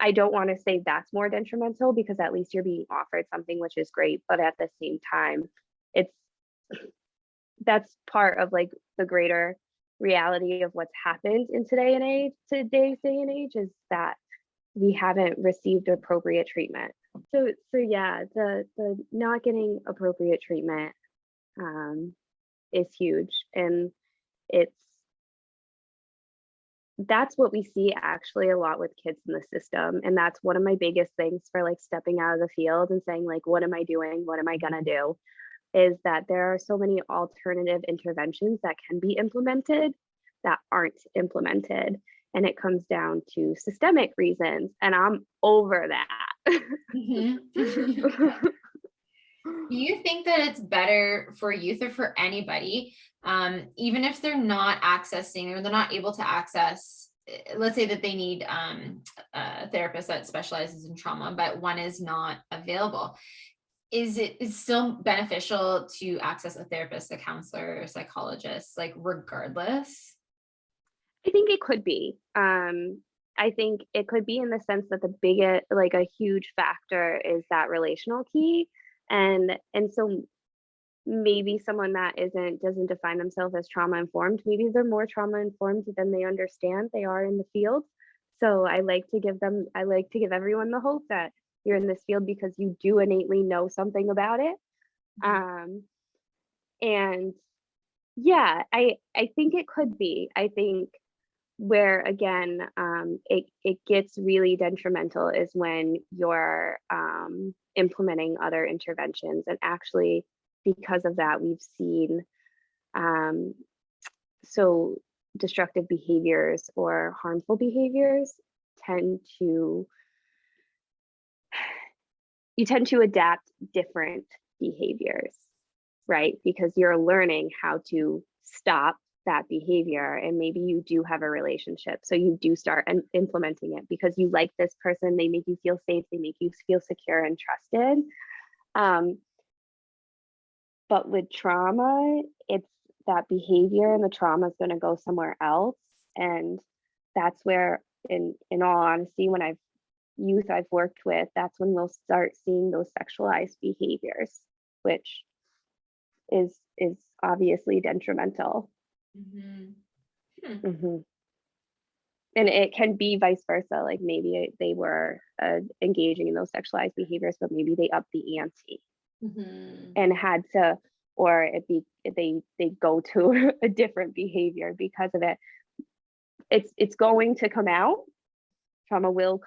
I don't want to say that's more detrimental, because at least you're being offered something, which is great. But at the same time, that's part of like the greater reality of what's happened in today's day and age, is that we haven't received appropriate treatment. So yeah, the not getting appropriate treatment is huge, and that's what we see actually a lot with kids in the system. And that's one of my biggest things for like stepping out of the field and saying like, what am I doing? What am I gonna do? Is that there are so many alternative interventions that can be implemented that aren't implemented. And it comes down to systemic reasons. And I'm over that. Mm-hmm. Do you think that it's better for youth or for anybody, even if they're not accessing or they're not able to access, let's say that they need a therapist that specializes in trauma, but one is not available? Is it still beneficial to access a therapist, a counselor, a psychologist, like regardless? I think it could be. I think it could be in the sense that the biggest, like a huge factor is that relational key. And so maybe someone that doesn't define themselves as trauma informed, maybe they're more trauma informed than they understand they are in the field. So I like to give everyone the hope that you're in this field because you do innately know something about it. And yeah, I think it could be. I think where again it gets really detrimental is when you're implementing other interventions, and actually because of that we've seen so destructive behaviors or harmful behaviors you tend to adapt different behaviors, right? Because you're learning how to stop that behavior, and maybe you do have a relationship, so you do start implementing it because you like this person, they make you feel safe, they make you feel secure and trusted. But with trauma, it's that behavior and the trauma is going to go somewhere else. And that's where, in all honesty, when I've worked with, that's when we'll start seeing those sexualized behaviors, which is obviously detrimental. And it can be vice versa, like maybe they were engaging in those sexualized behaviors, but maybe they upped the ante and had to, or they go to a different behavior because of it. It's going to come out. Trauma will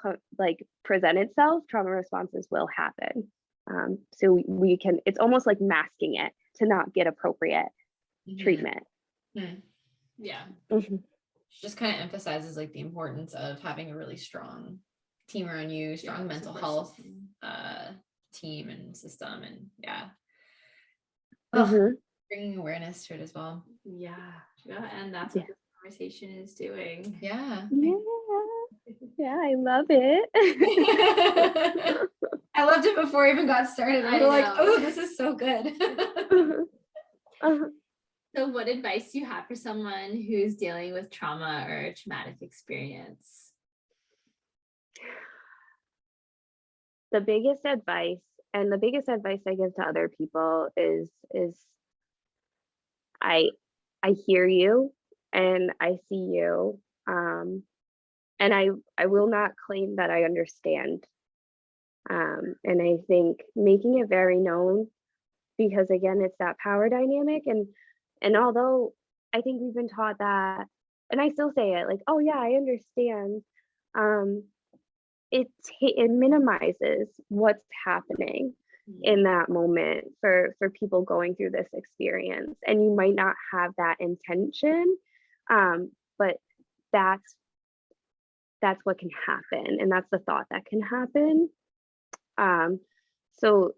present itself. Trauma responses will happen. So we can, it's almost like masking it to not get appropriate treatment. Yeah. Just kind of emphasizes like the importance of having a really strong team around you, strong mental health team and system, and bringing awareness to it as well. Yeah, and that's what this conversation is doing. Yeah, I love it. I loved it before I even got started. I was like, oh, this is so good. So what advice do you have for someone who's dealing with trauma or a traumatic experience? The biggest advice I give to other people is I hear you and I see you, and I will not claim that I understand. And I think making it very known, because again, it's that power dynamic, and although I think we've been taught that, and I still say it like, oh yeah, I understand, it minimizes what's happening in that moment for people going through this experience. And you might not have that intention, but that's what can happen, and that's the thought that can happen. So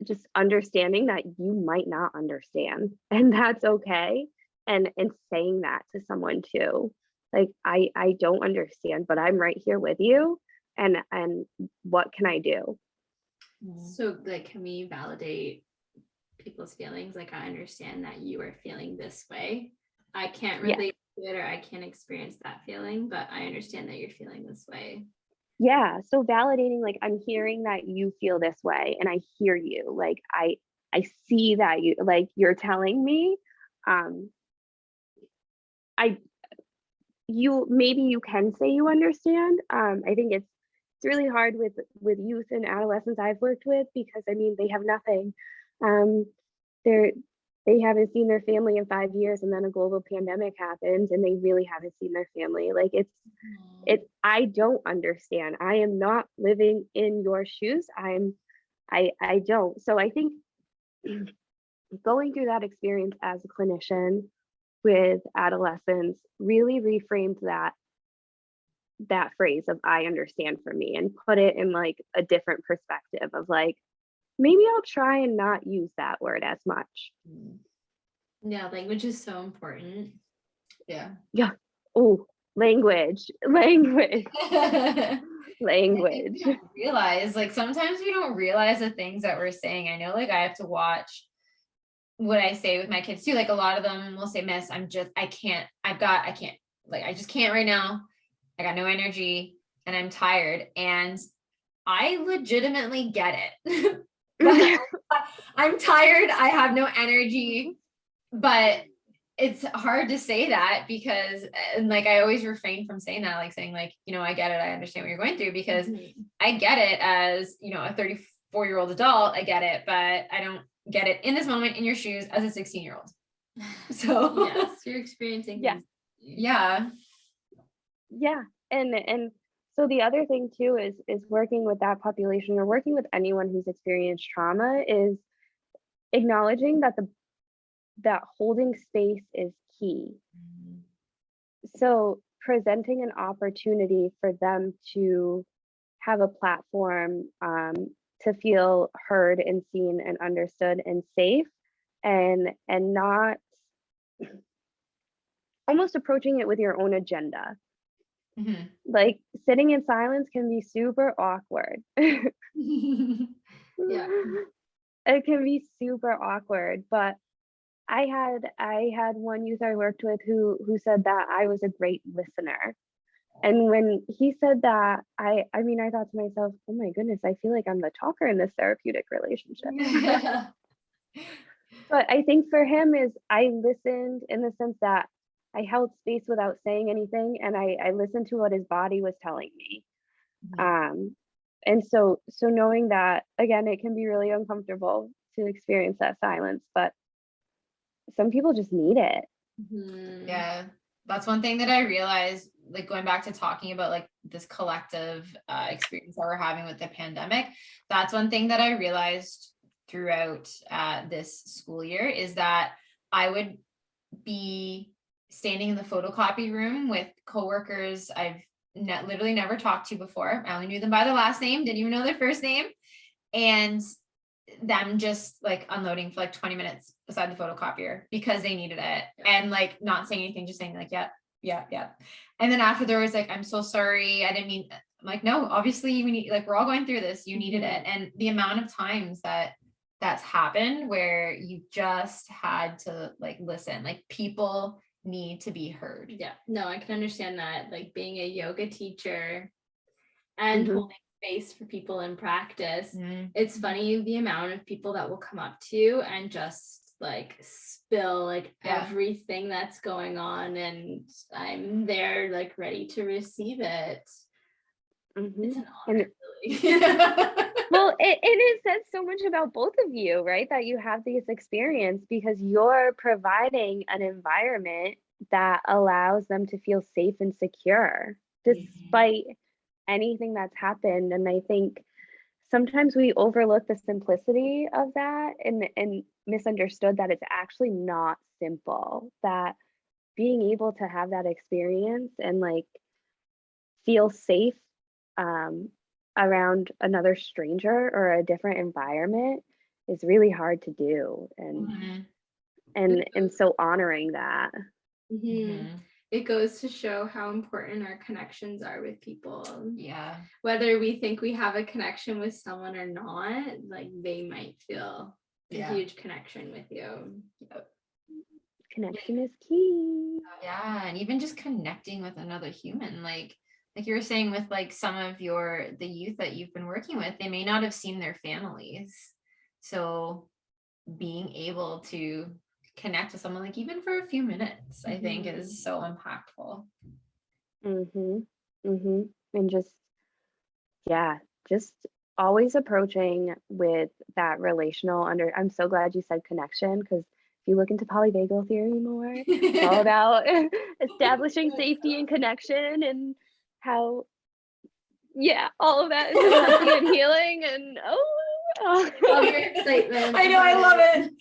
just understanding that you might not understand, and that's okay, and saying that to someone too, like I don't understand, but I'm right here with you, and what can I do? So like, can we validate people's feelings? Like, I understand that you are feeling this way. I can't relate to it, or I can't experience that feeling, but I understand that you're feeling this way. Yeah, so validating, like, I'm hearing that you feel this way and I hear you. Like, I see that you, like, you're telling me, um I you, maybe you can say you understand. I think it's really hard with youth and adolescents I've worked with, because I mean they have nothing. Um, they're they haven't seen their family in 5 years, and then a global pandemic happens, and they really haven't seen their family. Like I don't understand. I am not living in your shoes. I don't. So I think going through that experience as a clinician with adolescents really reframed that phrase of "I understand" for me, and put it in like a different perspective of like, maybe I'll try and not use that word as much. Yeah, language is so important. Yeah. Yeah. Oh, language, language, language. We don't realize, like, sometimes we don't realize the things that we're saying. I know, like, I have to watch what I say with my kids too. Like, a lot of them will say, "Miss, I can't, like, I just can't right now. I got no energy and I'm tired." And I legitimately get it. I'm tired. I have no energy, but it's hard to say that because, and like, I always refrain from saying that, like saying like, I get it. I understand what you're going through, because I get it as, a 34-year-old adult. I get it, but I don't get it in this moment in your shoes as a 16-year-old. So yes, you're experiencing. Yeah. Yeah. Yeah. And so the other thing too is working with that population, or working with anyone who's experienced trauma, is acknowledging that holding space is key. So presenting an opportunity for them to have a platform, to feel heard and seen and understood and safe, and not almost approaching it with your own agenda. Mhm. Like, sitting in silence can be super awkward. Yeah. It can be super awkward, but I had one youth I worked with who said that I was a great listener. And when he said that, I mean, I thought to myself, oh my goodness, I feel like I'm the talker in this therapeutic relationship. But I think for him is, I listened in the sense that I held space without saying anything, and I listened to what his body was telling me. And so knowing that, again, it can be really uncomfortable to experience that silence, but some people just need it. Yeah. That's one thing that I realized, like, going back to talking about like this collective experience that we're having with the pandemic. That's one thing that I realized throughout this school year, is that I would be standing in the photocopy room with coworkers I've literally never talked to before. I only knew them by the last name, didn't even know their first name. And them just like unloading for like 20 minutes beside the photocopier because they needed it, and like not saying anything, just saying like, yeah. And then after there was like, "I'm so sorry, I didn't mean." I'm like, no, obviously we need, like, we're all going through this, you needed it. And the amount of times that's happened where you just had to like listen, like, people need to be heard. Yeah, no, I can understand that. Like, being a yoga teacher and holding space for people in practice, it's funny the amount of people that will come up to you and just like spill like everything that's going on, and I'm there like ready to receive it. It's an honor, really. Well, it says so much about both of you, right? That you have this experience because you're providing an environment that allows them to feel safe and secure despite anything that's happened. And I think sometimes we overlook the simplicity of that, and misunderstood that it's actually not simple, that being able to have that experience and like feel safe around another stranger or a different environment is really hard to do, and so honoring that. It goes to show how important our connections are with people. Yeah. Whether we think we have a connection with someone or not, like, they might feel a huge connection with you. Connection is key. Yeah. And even just connecting with another human, like like you were saying with like some of the youth that you've been working with, they may not have seen their families. So being able to connect with someone, like even for a few minutes, I think is so impactful. And just always approaching with that relational I'm so glad you said connection, because if you look into polyvagal theory more, it's all about establishing safety and connection, and how all of that is healthy and healing, and Love your excitement. I know, I love it.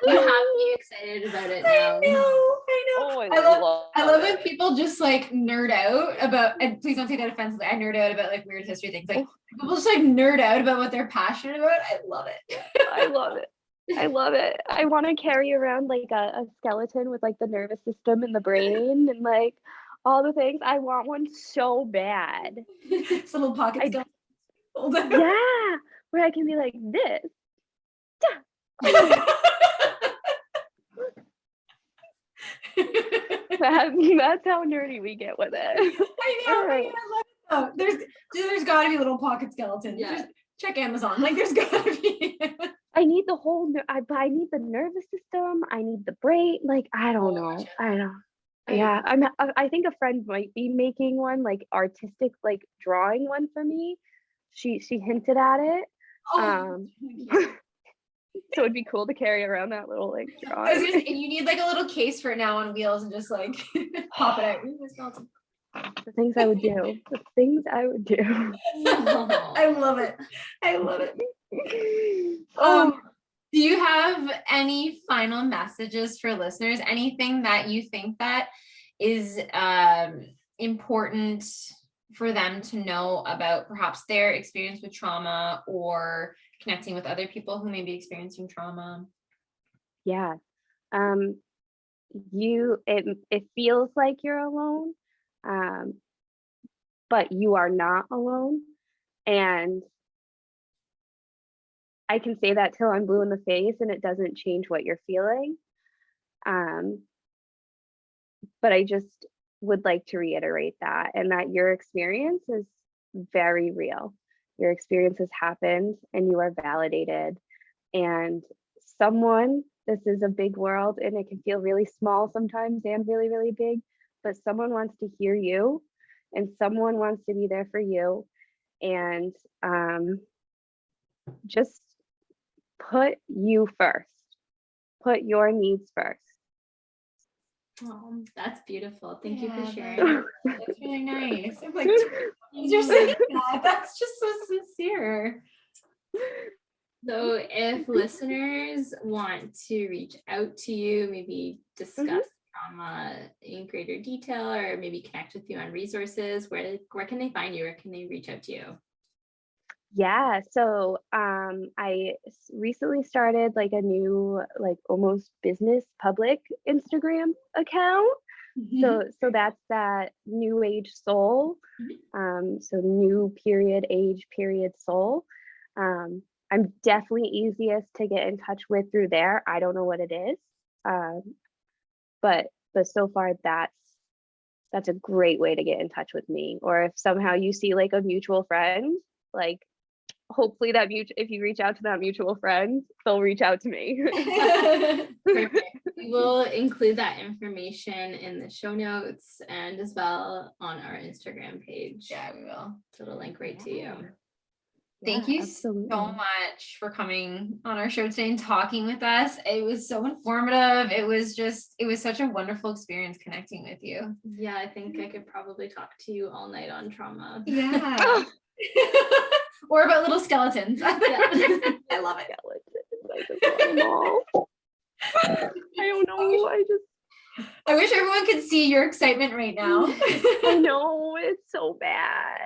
You have me excited about it now. I know. Oh, I love when people just like nerd out about, and please don't take that offensively, I nerd out about like weird history things. Like people just like nerd out about what they're passionate about. I love it. I love it. I want to carry around like a skeleton with like the nervous system and the brain and like all the things. I want one so bad. This little pocket skeleton. Yeah, where I can be like this. That's how nerdy we get with it. I know. I love it. There's got to be little pocket skeletons. Yeah. Just check Amazon. Like there's got to be. I need the whole. I need the nervous system. I need the brain. Like I don't know. Yeah, I think a friend might be making one, like artistic, like drawing one for me. She hinted at it. So it'd be cool to carry around that little like drawing. And you need like a little case for it now on wheels and just like pop it out. The things I would do. The things I would do. I love it. Do you have any final messages for listeners? Anything that you think that is important for them to know about perhaps their experience with trauma or connecting with other people who may be experiencing trauma? Yeah. It feels like you're alone, but you are not alone. And I can say that till I'm blue in the face and it doesn't change what you're feeling. But I just would like to reiterate that, and that your experience is very real. Your experience has happened and you are validated. And this is a big world and it can feel really small sometimes and really, really big, but someone wants to hear you and someone wants to be there for you. And just put you first, put your needs first. Oh, that's beautiful. Thank you for sharing. That's really nice. I'm like, you're saying that. That's just so sincere. So if listeners want to reach out to you, maybe discuss trauma in greater detail, or maybe connect with you on resources, where can they find you? Where can they reach out to you? Yeah, so I recently started like a new, like almost business public Instagram account. So that's that new age soul. So new period age period soul. I'm definitely easiest to get in touch with through there. I don't know what it is, but so far that's a great way to get in touch with me. Or if somehow you see like a mutual friend, like hopefully if you reach out to that mutual friend, they'll reach out to me. Perfect. We will include that information in the show notes and as well on our Instagram page. Yeah, we will. So it'll link right to you. Thank you so much for coming on our show today and talking with us. It was so informative. It was such a wonderful experience connecting with you. Yeah, I think I could probably talk to you all night on trauma. Yeah. Or about little skeletons. I love it. I don't know. I wish everyone could see your excitement right now. I know, it's so bad.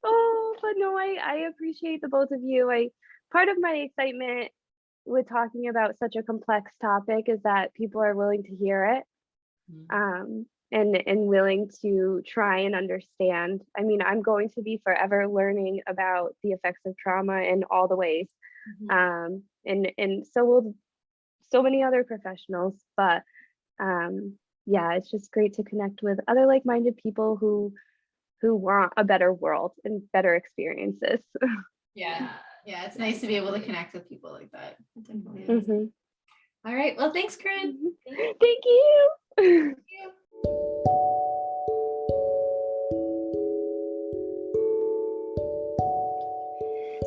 But no, I appreciate the both of you. Part of my excitement with talking about such a complex topic is that people are willing to hear it. And willing to try and understand. I mean, I'm going to be forever learning about the effects of trauma in all the ways. And so will so many other professionals, but yeah, it's just great to connect with other like-minded people who want a better world and better experiences. Yeah. Yeah. It's nice to be able to connect with people like that. It definitely is. All right. Well, thanks, Corinne. Thank you. Thank you.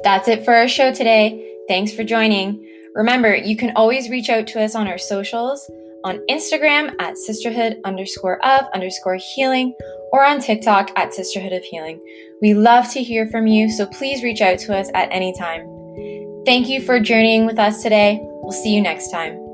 That's it for our show today. Thanks for joining. Remember, you can always reach out to us on our socials, on Instagram at sisterhood_of_healing, or on TikTok at Sisterhood of Healing. We love to hear from you, so please reach out to us at any time. Thank you for journeying with us today. We'll see you next time.